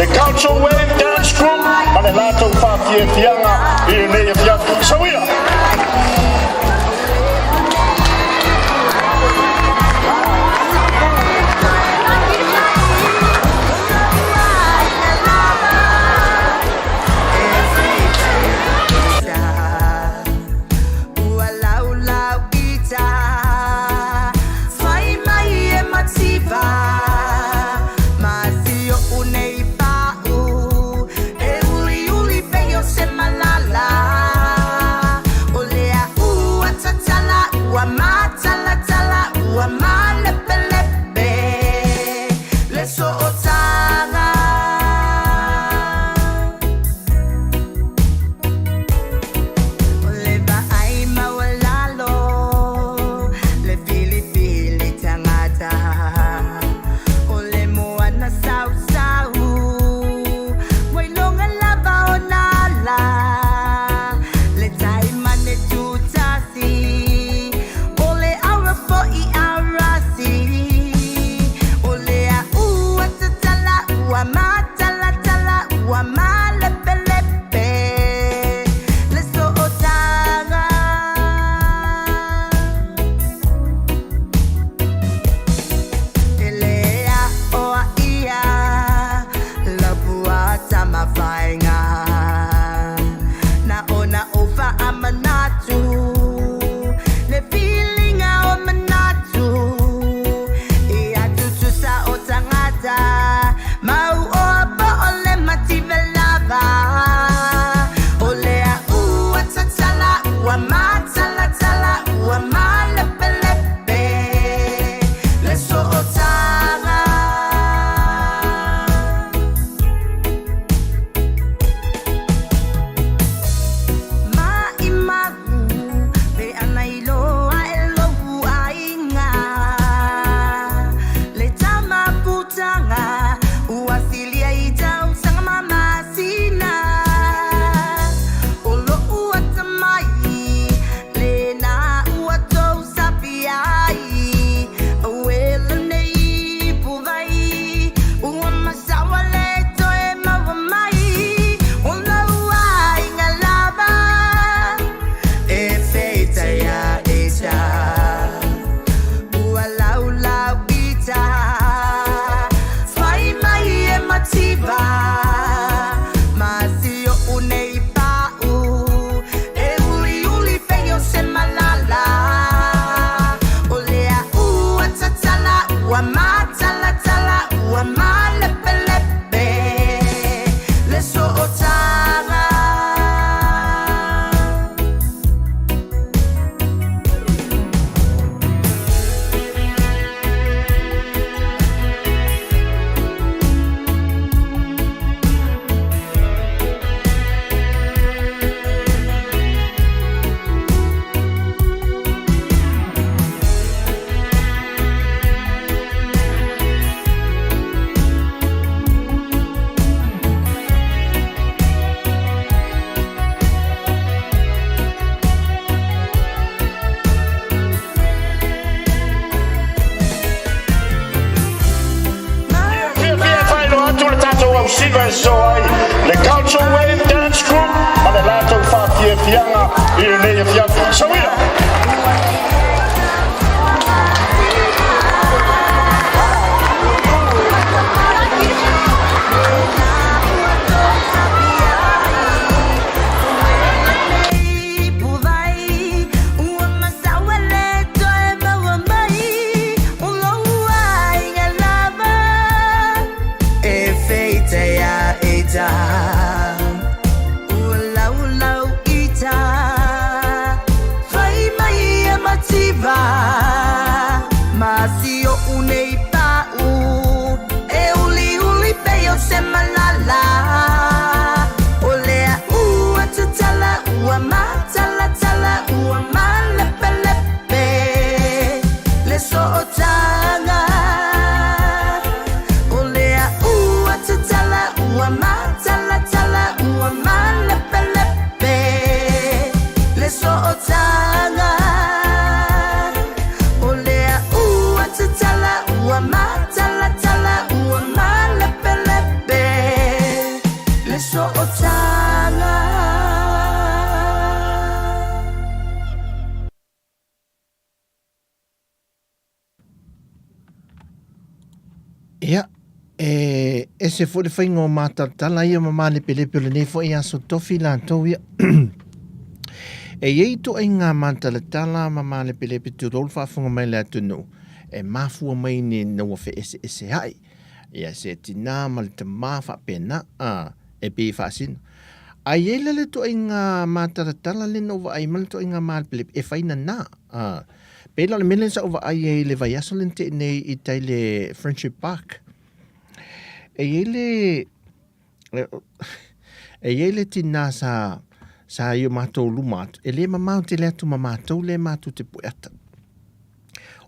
Le Culture Wave Dance Group, ma le lato fatti e tianga, il nei fianco, so via! Malala siva e soai le Cultural Wave Dance Group ma le lātou whāfiafianga I nei fiafi. So ia. Ia, e se fo le whaingo mātatala ia mamane pelepe le nei fo ia so tofi la tau ia. E iei to ai ngā mātalatala mamane pelepe tu rol whaafunga mai le atunu. E mafua mai ni naua fe ese hai. Ia se tina ma le tamā whaapena e pi whaasino. A iei le to ai ngā mātalatala le nova ai male to ai ngā māle pelepe e whaina nā. Pela le mele sa ova ai e le vai aso lente nei I tai le Friendship Park. E ele tina sa io mātou lumatu. E le mamau te le atu mamātou le mātou te pueata.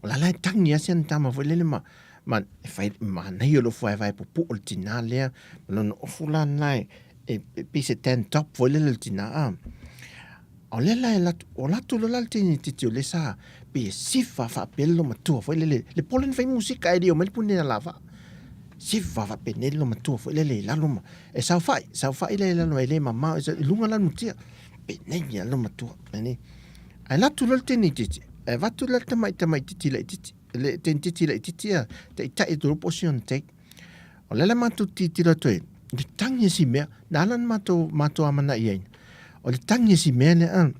O la lai tangi asian tama fo lele ma e fai ma nei o lo fai vai pupu o le tina lea. Malona ofula nai e pise ten top fo lele le tina O le lai o latu lo lalti ni titi o le sa pe sifa fa pelo matua foi le polen fai musika e dio mel pune na lava sifa fa penelo matua foi le lalo ma e sa fai le lalo e le mama e lunga la mutia penenya lo matua ni ai latu lo te ni titi e vatu la tamai titi le titi le titi le titi te tai do posion te o le matu titi lo toe di tangi si me nalan matu amana ien o le tangi si me le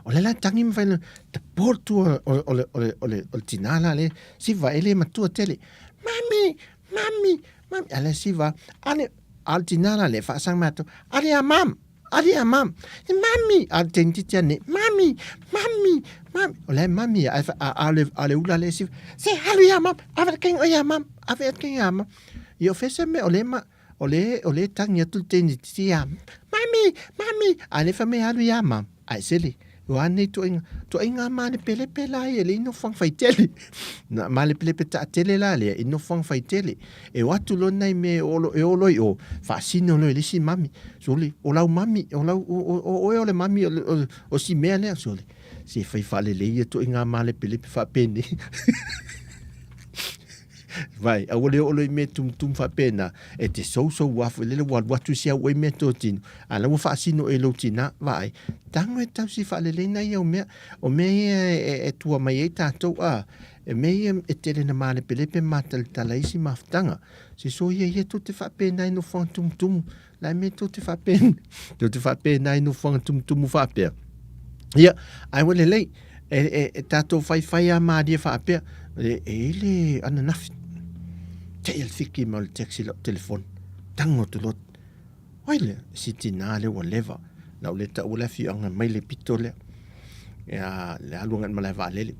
o le la tangi me fai te portu o le tinala le si va ele matua tele mami ale si va ale al tinala le fa sang mato ale amam mami al tentiti ne mami o le mami ale ula le si se halu ya mam ave ken o ya mam io fese me o le tangi tu tentiti ya mami ale fa me halu ya mam ai sele Wane to inga mane pele ai ele no fang fai tele. Na male pele ta tele la le no fang fai tele. E watu lo nai me o fascino lo lisi mami. Soli o lau mami o lau o le mami o si me le soli. Si fai fale le to inga male pele fa pene. Vai, a ole me tum fa pena e te so wafu le watu sia we me totin ala wo fa sino e lotina vai tango e tau si fa le na o me e tua mai e tato e me e tele na male pelepe matal talaisi maftanga si so ye to te fa pena no fa tum la me to te fa pena no fa tum fa pe ia ai wole le e tato fai a ma dia fa pe ele ananafi te il fiki mal taxi lo telefon tango to lot oile sitina le whatever na le ta ula fi anga mai le pitole ya le alungan mala vale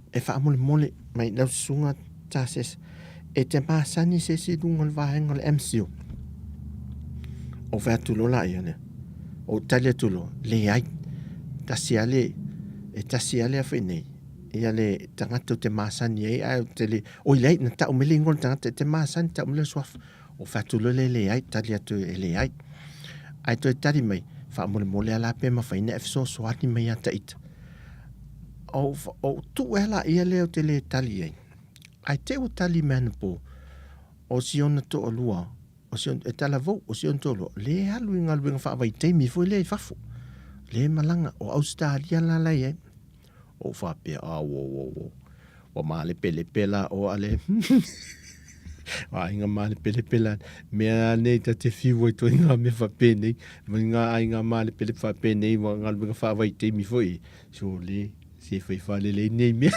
e fa mole mai na sunga tases e te pasani se si dungal va engol MCO o va tu lo la yene o tale tu lo le ai tasiale a fene ia le tangata te masani ai ai te le o ile na ta o melingol tangata te masani ta o mele swaf o fatulo le ai tali atu le ai to tali mai fa mole ala pe ma fa ina efso swati mai ata it o tu ela ia le te le tali ai te o tali man po o si ona to lua o si on e tala vo o si on to lo le halu inga lu fa vai te mi fo le fafu le malanga o Australia la la ye o fa pe a o ma le pele pela o ale inga ma le pele pela me ne ta te fi wo to inga me fa pe nei inga ma le pele fa pe nei wa ngal lu fa vai te mi fo i so le si fa le nei me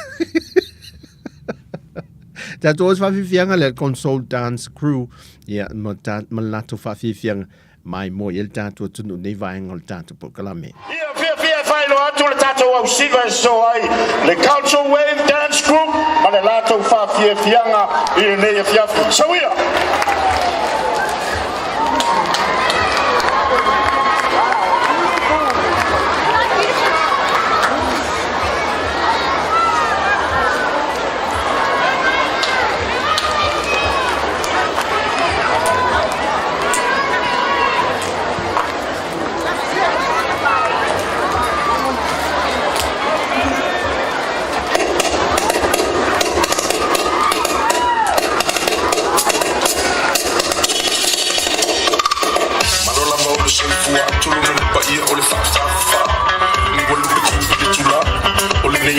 Dat was fa fianga le console dance crew ya malato fa fianga mai mo el tato tunu nei vai ngol tato po kalame Ia fia fai lo atu le tato au siga so ai le cultural wave dance group ma le lato fa fianga I nei fia so ia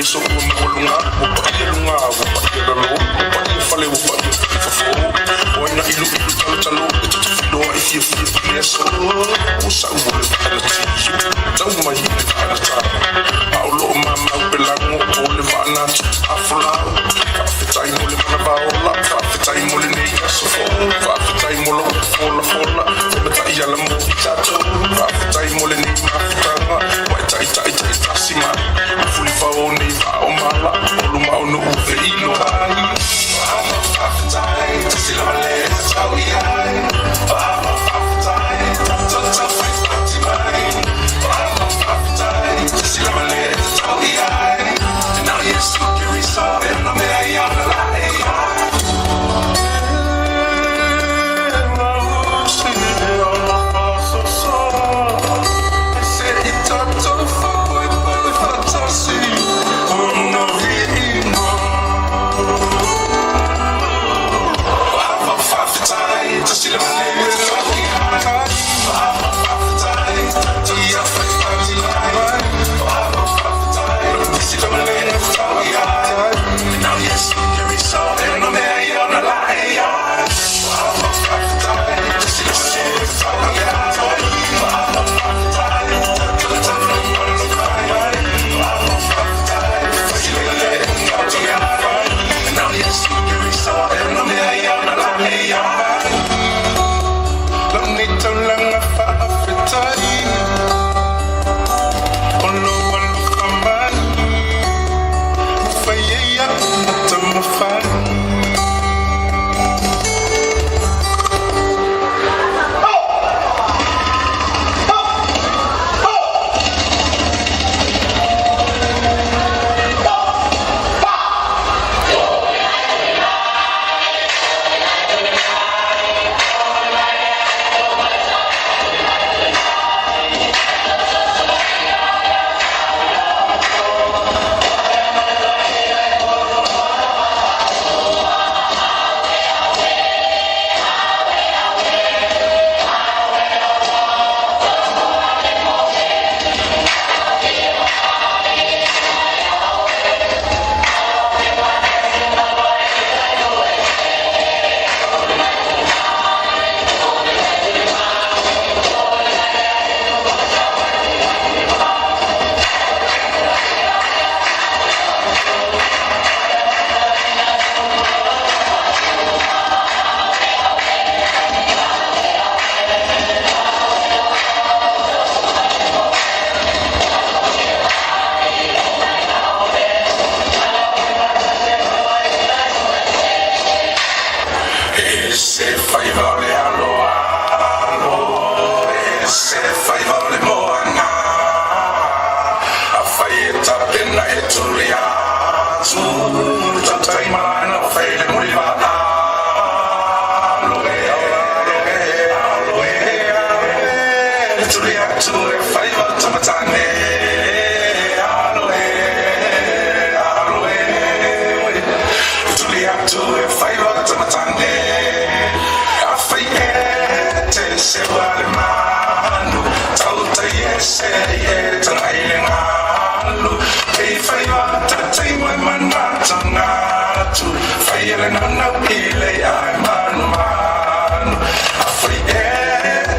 so mo lunga mo pa lunga mo pa lo pa fale mo pa fo o na ilu talo do I feel so o sa mo le pa ta mo mai ta au lo mama belango o le vana afla tai mo le pa o la tai mo le nei so fo tai mo lo fo la me tai ya la mo tato tai mo le nei ma wa tai sima fuli fa o nei o mala o lu ma o no e ino ai tai si la le tau ai to Faile na na pile ai manu manu. Afri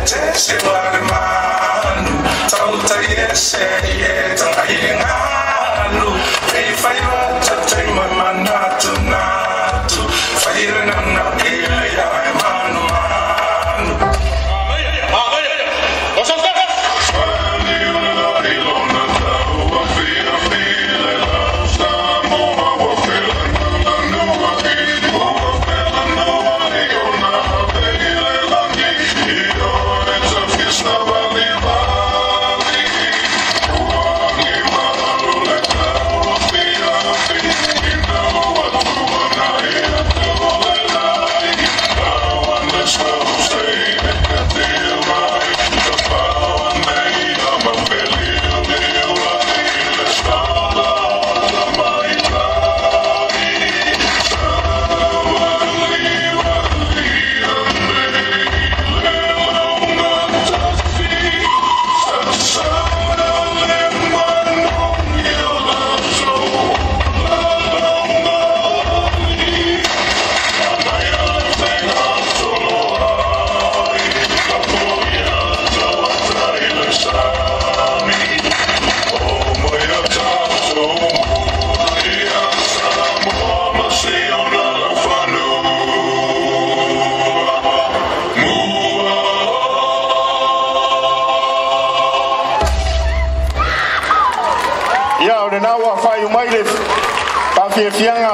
te se wale manu. Tau tai ese ye tanga inganu. Fai wa tatai mai manatu natu. Faile na na pile ai manu manu.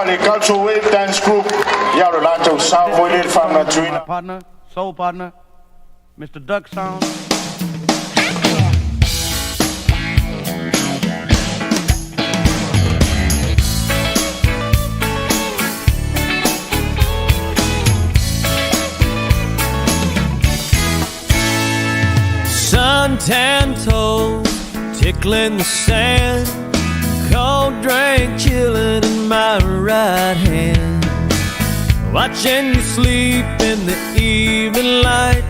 The Cultural Wave Dance Group, Yarolato South Boylet from Trina. Partner, soul partner, Mr. Duck Sound. Suntan toes tickling the sand, cold drink chilling in my right hand, watching you sleep in the evening light,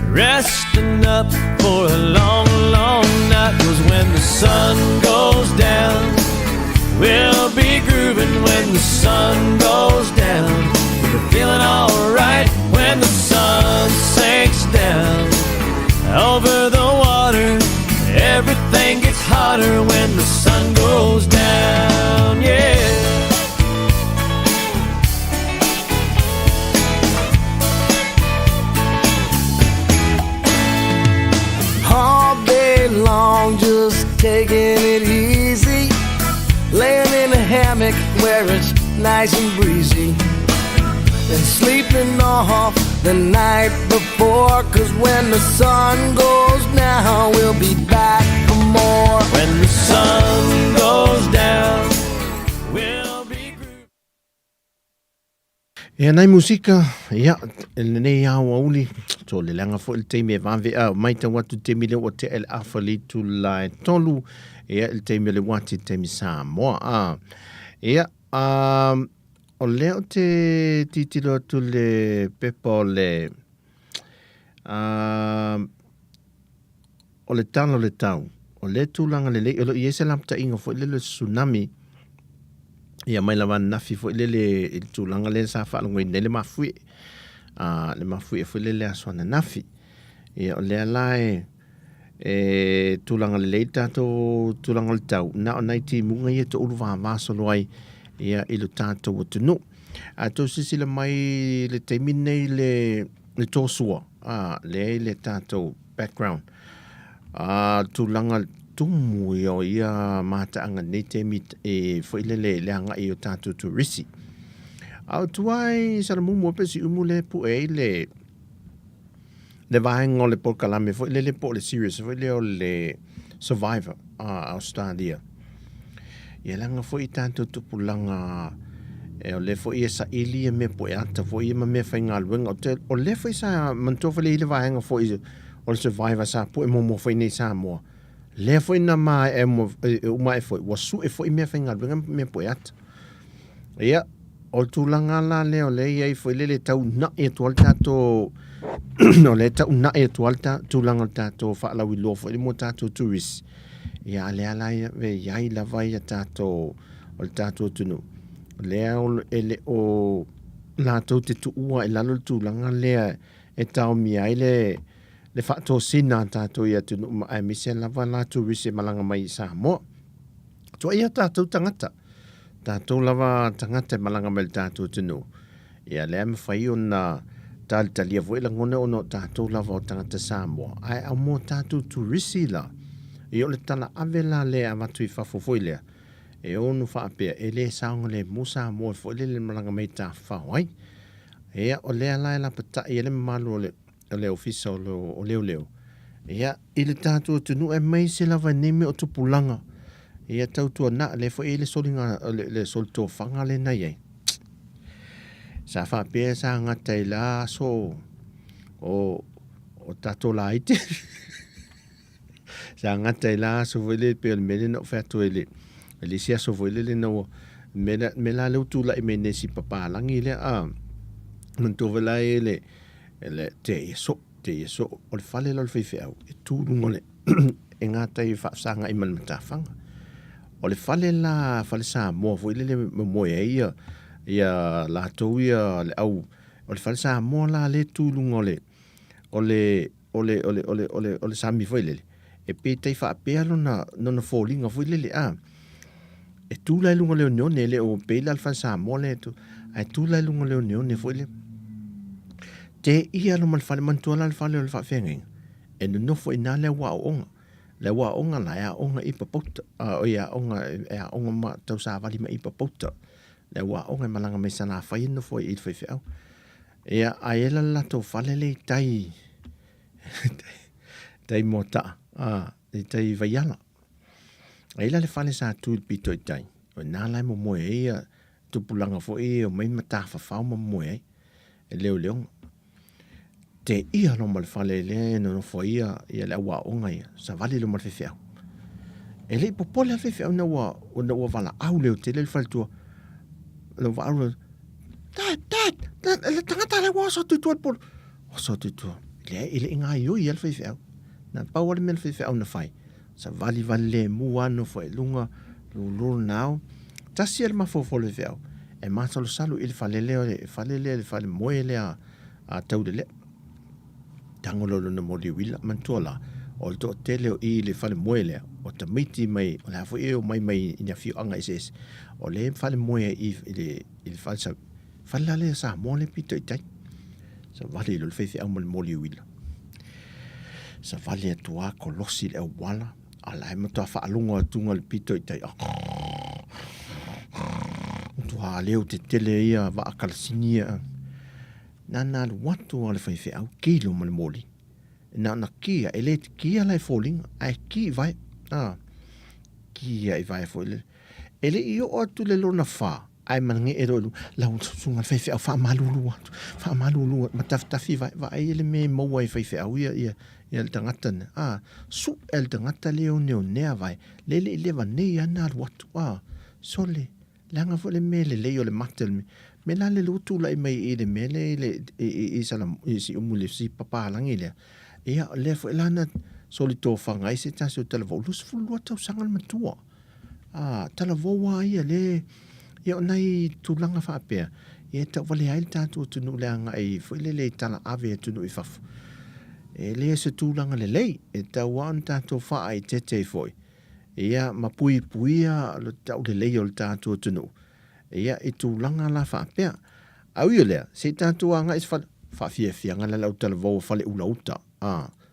resting up for a long, long night. 'Cause when the sun goes down, we'll be grooving. When the sun goes down, we're feeling alright. When the sun sinks down over the water, everything gets hotter when the sun goes down, yeah. All day long, just taking it easy, laying in a hammock where it's nice and breezy, and sleeping off the night before. 'Cause when the sun goes down, we'll be back for more. When the sun goes down, we'll be grooving. E nai musika, ia, nei au auli, to le langa fo il teime vanve au, mai ta watu teime le o te el afali tu lai tolu, ia il teime le wati teime Samoa, ia, o leo te titilo tu le pepo le, o le talo le tau, o le tūlanga le le, o le iese lamta ingo fo le tsunami, ia mai lawa nafi fo le tūlanga le sa whaalongoi ne le mafui, le mafui e fo le aswana nafi, ia o le alae, tūlanga le le tato tūlanga le tau, na o naiti munga ia to uru waha vasolo ai, ia i lo tato o tunu. A tō sisila mai le teimine le tōsua, le tato background. Tūlanga tumu i o ia mataanga nei teimi e whaile le anga i o tato tu risi. Au tuai saramumu pesi umule pu e le vahenga o le polkalame, whaile le po le series, whaile o le Survivor, Australia. Ia langa fo i tanto tupulanga e o le fo i sa ili e me po e ata fo i ma me whainga luenga o le fo i sa mantofa le ile vahenga fo i o le Survivor sa po e momo fo i nei sa moa le fo i na ma e uma e fo i wasu e fo i me whainga luenga me po e ata ia o tulanga la le o le i fo i le tau na e tual tato no le tau na e tual tulanga tato whaalawi lo fo i mo tato tourist ia ale ala ve yai la vai tato o tato tunu lea ele o lātou te tuua e lalo tūlanga lea e tau mi ai le whaato sina tātou ia tunu ma ai mise lava lātou wise malanga mai sa mo. Tua ia tātou tangata. Tātou lava tangata malanga mai tātou tunu. Ia lea me whai o na talia voi la ngone ono tātou lava o tangata sa mo. Ai au mo tātou turisi la. I o le tala avela lea matu i whafofoi lea. E onu whaapea e le saonga le musa mo e fo le malanga mai tā whawai. Ea o lea lai la pata i ele malu o le ofisa o leo. Ea i le tātou tunu e mai se lava neme o tupulanga. Ea tautua na le fo e le solinga le solto whanga le nai ei. Sa whaapea sa ngata i la so o tātou la ite. Sa ngata i la so vele pe o mele no whatu ele. Ele sia so vele le no mela le utula i me nesi papalangi le a. Manto vela ele te yeso o le fale lo le feife au e tūrungo le e ngata i whaasanga i manmatawhanga o le fale la fale sa moa fo ile le moe ia lātou ia le au o le fale sa moa la le tūrungo le o le sami fo ile e pe tei whaapea lona fōlinga fo ile le a e tūlai lunga leo neone le o peila le fale sa moa le ai tūlai lunga leo neone fo ile te ia lo mal fale mantua la fale o le whawhenga. E no nofo i nā le wa onga. Le wa onga la ea onga i papauta. O ia onga ma tau sa wali ma i papauta. Le wa onga malanga me sana whai nofo i whaiwhau. Ea aela la tau fale le tai. Tai mota. Tai vaiala. Aela le fale sa tūl pito i tai. O nā lai mo moe ia tupulanga fo i o mai mata whawhau mo moe. E leo leonga. Te ia lo mal fale le no fo ia le wa onga ia sa vale lo mal fefeu e le popole fefeu na wa vala au le te le fal tu lo va au le tangata le wa so tu por so tu le inga yo ia fefeu na pa wa le fefeu na fai sa vale mu ano fo lunga lu now ta si el ma fo le fefeu e ma so salu il fale le moe le a tau de le tangolo na moli wila mantola o to tele o i le fale moele o te miti mai o la fo e o mai ina fiu anga ises o le fale moe i le falsa falla le sa mole pito itai sa vale lo fefe au moli wila sa vale tua kolosi le wala ala e mato fa alunga tunga le pito itai tua leo te tele ia va akalsinia na watu ale fai au kilo mal moli na kia ele kia lai falling ai ki vai kia i vai fo ele io o tu le lona fa ai mangi e ro la un sunga fai au fa malulu matafi vai ele me mo wai fai au ia el tangatan su el tangata leo ne vai le va ne ana watu sole langa fo le mele le yo le matel me la le lutu la mai e de mele i salam si umule si papa langi le ia le fo lana solito fanga i se taso televo lus fulu tau sangal matua televo wa ia le ia nai tulanga fa pe e ta vale ai tatu tunu le anga i fo le tala ave tunu i faf e le se tulanga le e ta wan tatu fa ai tete foi ia mapui puia lo tau le o tatu tunu ia i tūlanga la whapea. Au ia lea, se tātuanga is whawhiawhianga la lau talawo whale ulauta.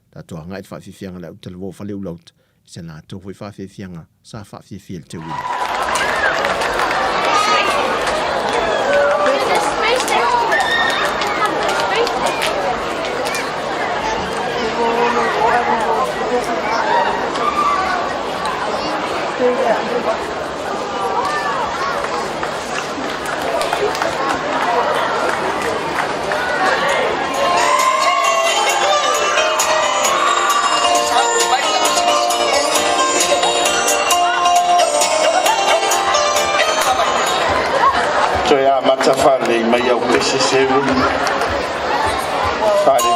Tātuanga is whawhiawhianga la lau talawo whale ulauta. Se nā tō hui whawhiawhianga, sa whawhiawhiel te wina. Toya matafale mai au pese sevu. Fale.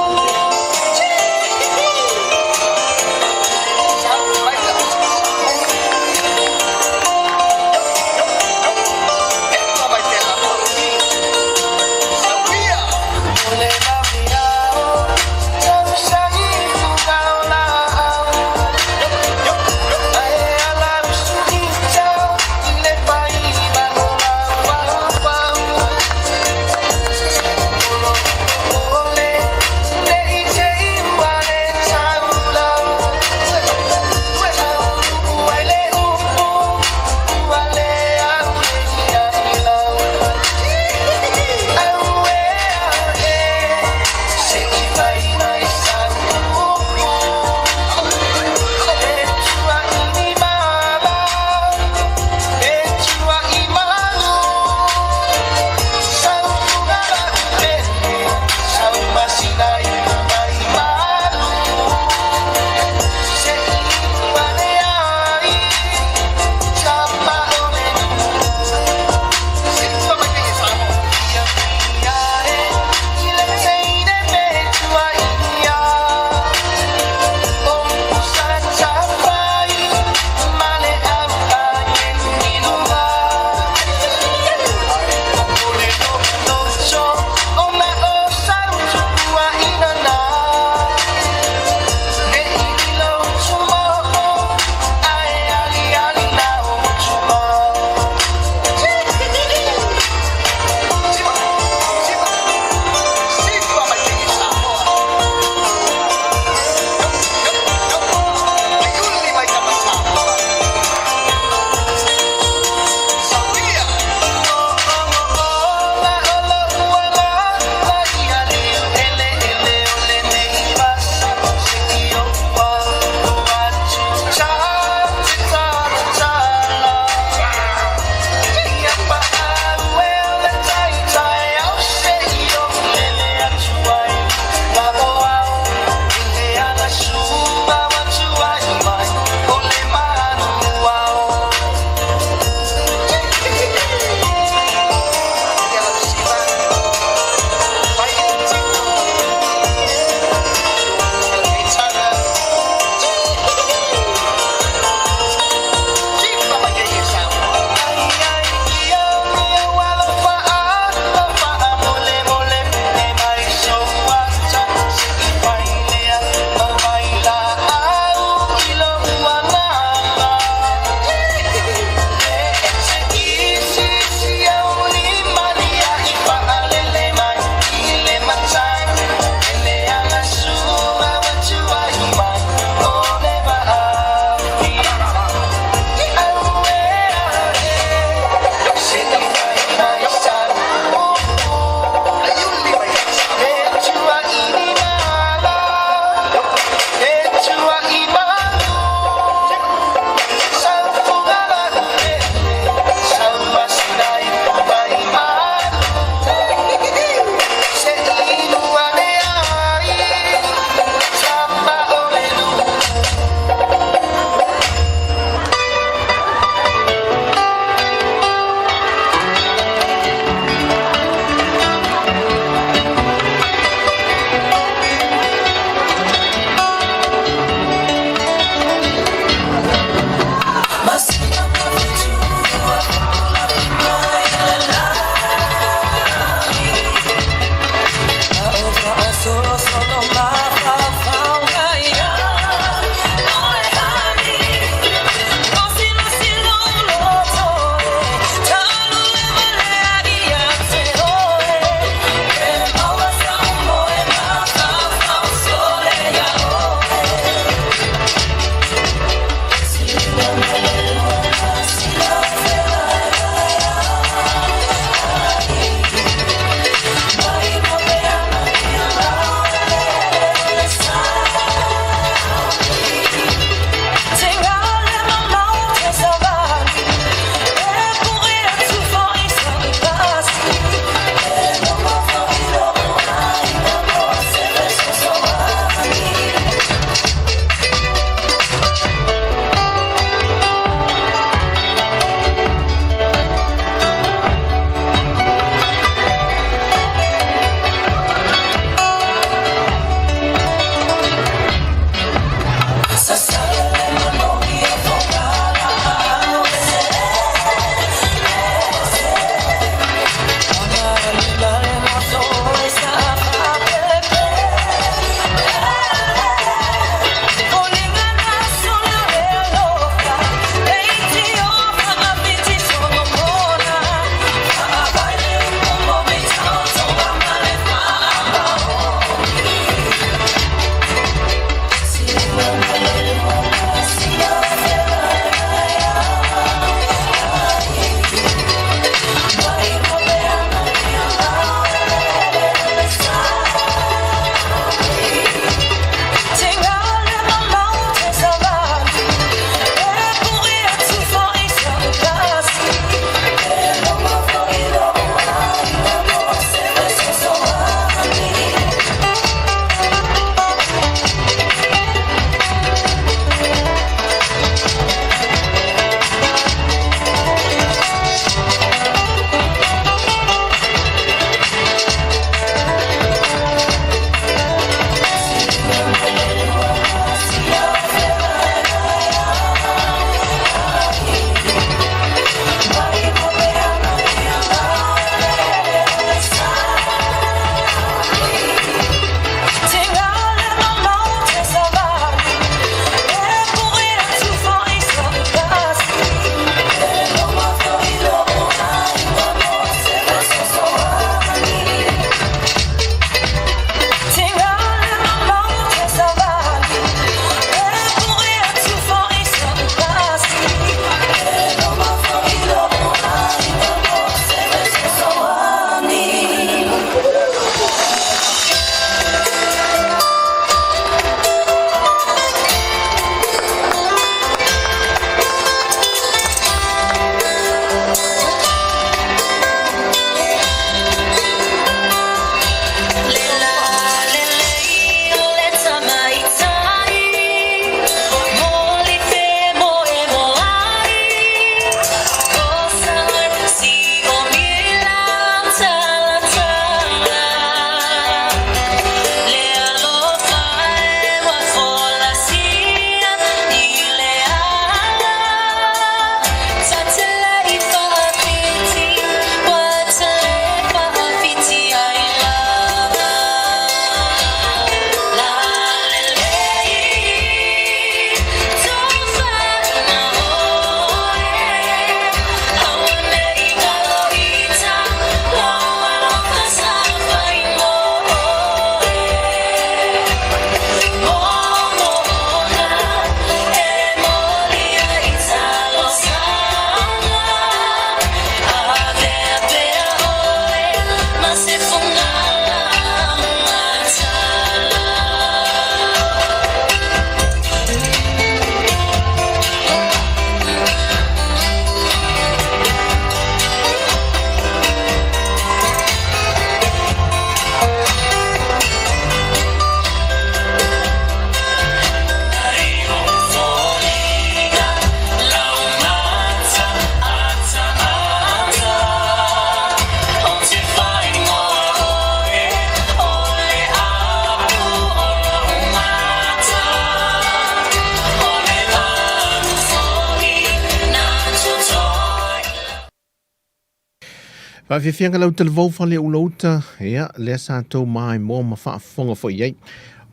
Fa fianga lau televou fale u lauta, ia, lea sa tau mai mo ma whaafonga fo iei.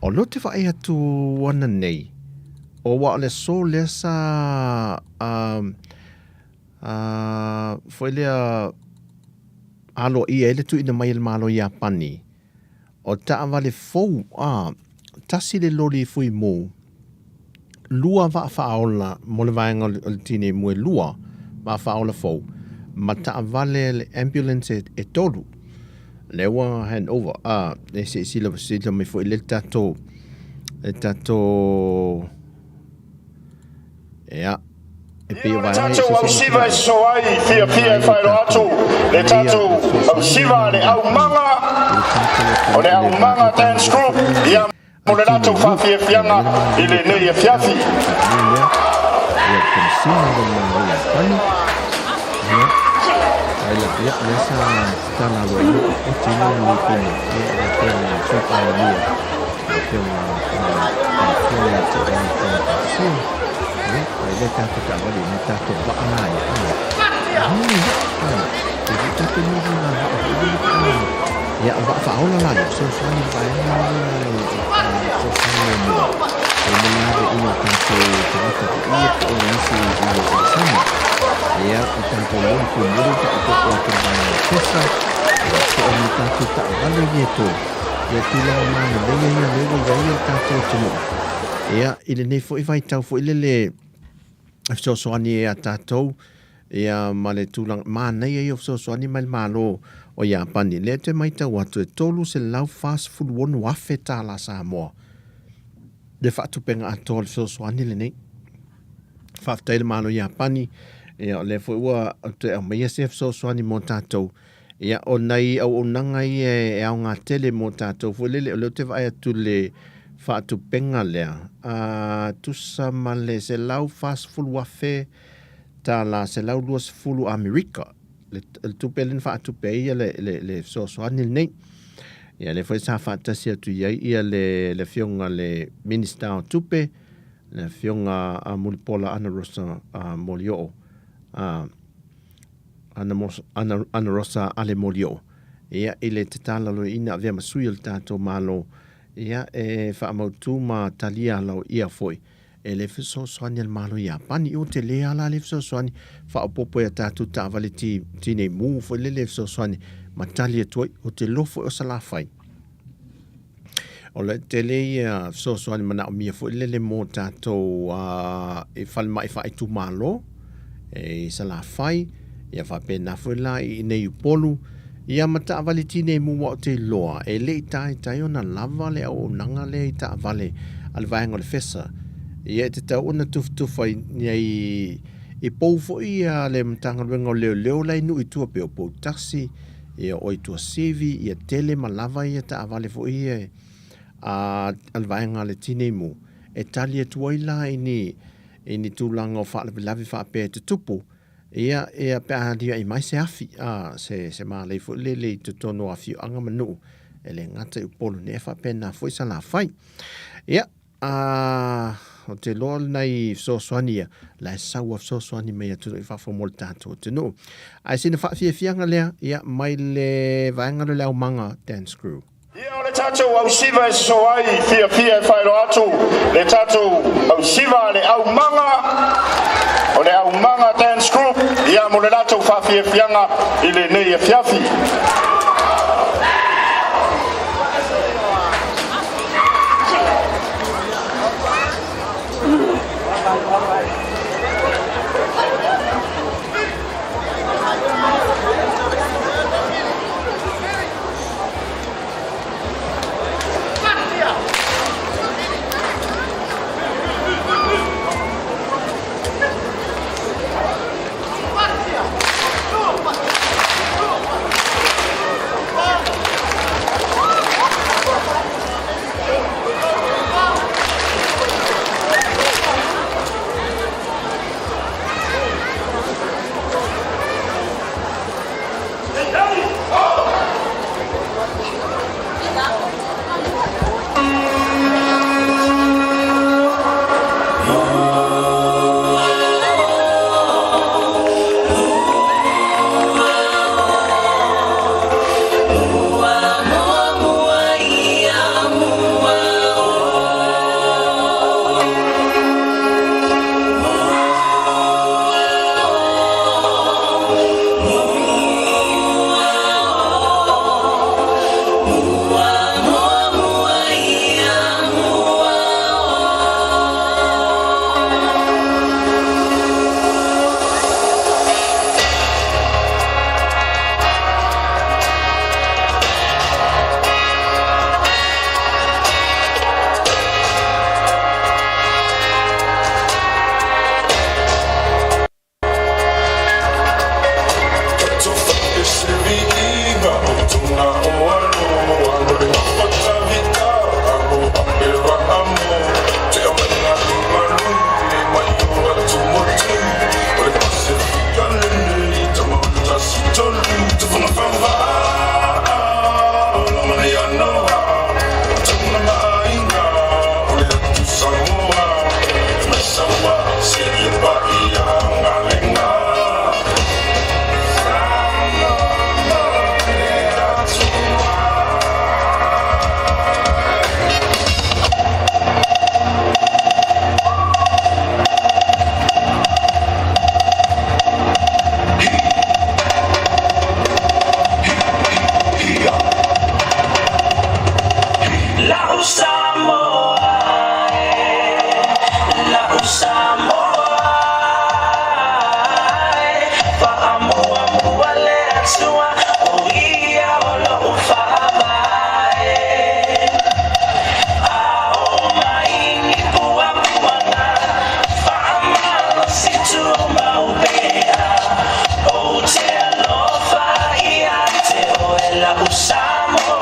O lo te whae atu wana nei. O wa le so lea sa fo lea alo i ele tu ina mai le malo ia pani. O ta avale fou, tasi le lori fui mo. Lua va whaola, mo le vaenga o le tine mue lua, va whaola fou. Ma ta avale le ambulance e tolu. Le wa hand over. Ne se sila me fo le tato. Le tato. Ia. E pe vai. Tato au siva so ai fia fai lo atu. Le tato au siva le au manga. O le au manga dance group. Ia mo le tato fa fia fianga ile ne ia fiafi. Ia pensina de mo ya lesa stana lo o tina ni kini e ke na chupa ni ke na ke na si ni le ta ta ba ni ta to ba na ya ba fa ola la so so ni ba na so so ni ni ni ta to i ni si ia o tanto long ku muru ta ko ko ta pesa ko ni ta ta vale yeto ye tila ma ni le ta to tino ia ile nei fo I vai tau fo ile le so so ani a tatou ia male tulang ma nei e so so ani mal malo o ia pani le te mai tau atu e tolu se lau fast food one wafe ta la sa mo de fatu penga atol so so ani le nei fa tail malo ia pani ia le fo ua te mai se so so ani mo tatou ia o nei au nanga e au ngā tele mo tatou fo le te vai atu le fa tu penga lea tu samale se lau fast food wafe ta la se lau luas fulu Amerika le tu pelen fa tu pe ia le so so ani nei ia le foi sa fa ta sia tu ia le fionga le minister tupe le fionga a mulpola ana rosa molio ana rosa ale molio ia ile te tala lo ina vea masui el tato malo ia e fa mautu ma talia lo ia foi e le fiso soani el malo ia pani o te le ala le fiso soani fa popo ia tatu ta vale ti ne mu foi le fiso soani ma talia toi o te lofo o sala fai o le te le ia fiso soani mana o mia foi le mo tato e fal mai fa tu malo e sala fai ia fa pena foi la I nei polu ia mata avale tine mu wa te loa e le tai ona lava le o nanga le ta vale al vaenga le fesa ia te ta ona tu fai nei e pou fo ia le mtanga venga leo lai nu I tua pe o pou taxi ia o I tua sevi ia tele malava ia ta vale fo ia al vaenga le tine mu e tali e tuaila ini tulanga o fa le lavi fa pe te tupu ia pe dia I mai se afi se ma le fo le te tono afi anga manu ele ngata I polo ne fa pena foi sala fai ia o te lol nei so soania la sawa so soani me tu fa fo molta to no ai sina fa fianga le ia mai le vanga le au manga dance crew ia o le tatou au siva e so ai fia fai lo atu le tatou au siva le au manga o le au manga dance group ia mo le tatou fa fianga I le nei e fiafi Samoa.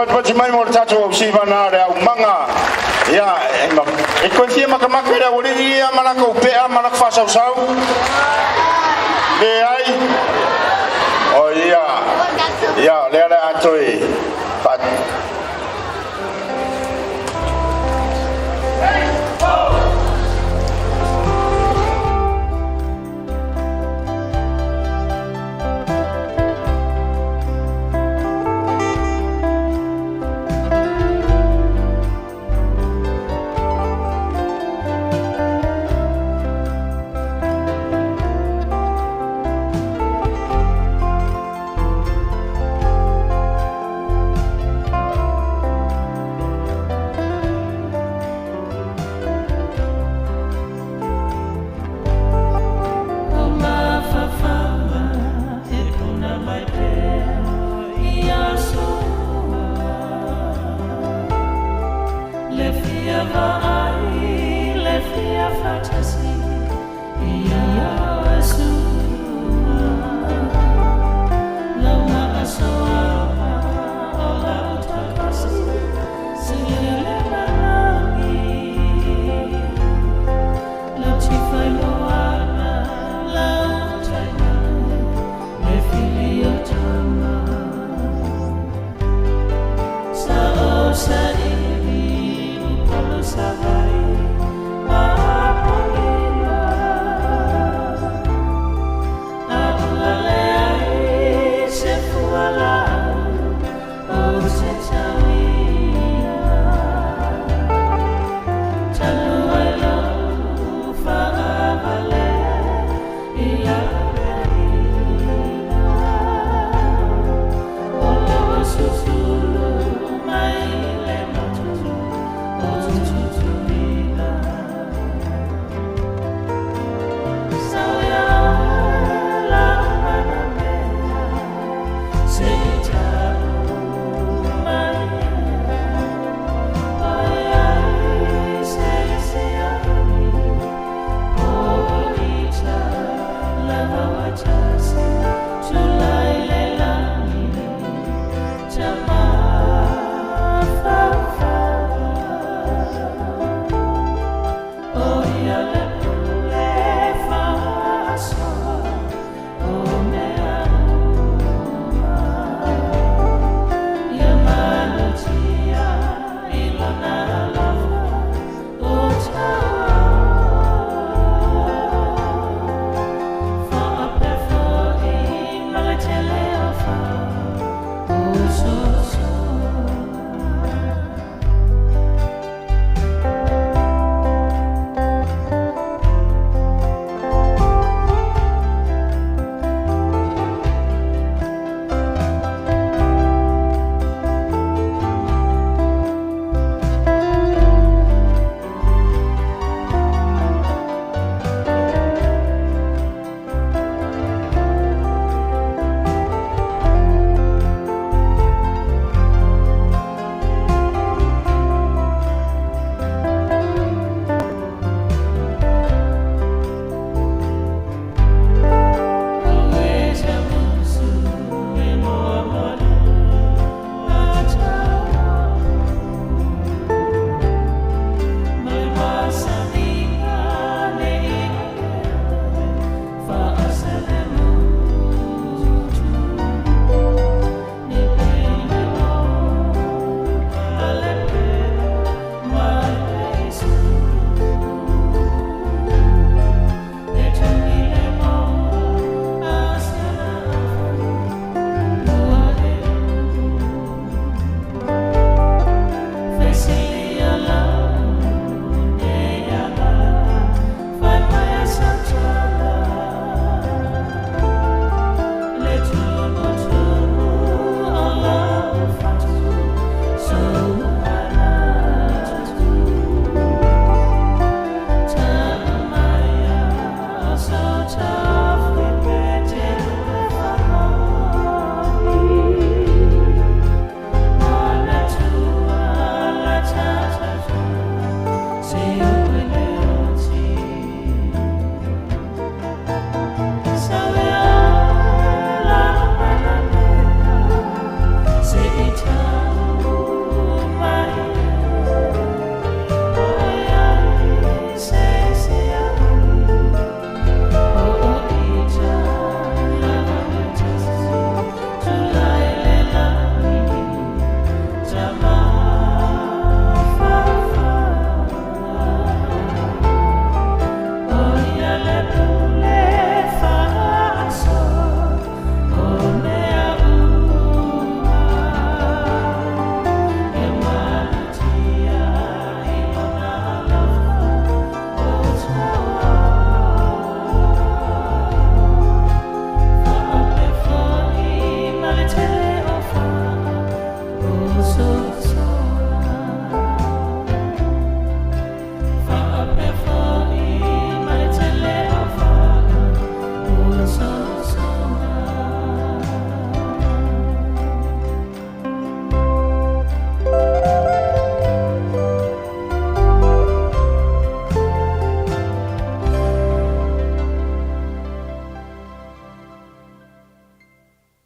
pati mai mo tatu o siva na re au manga ia e ko fia makamaka re o ri ia malaka o pe malaka fa sau sau le ai o ia le ala atoi pat Love,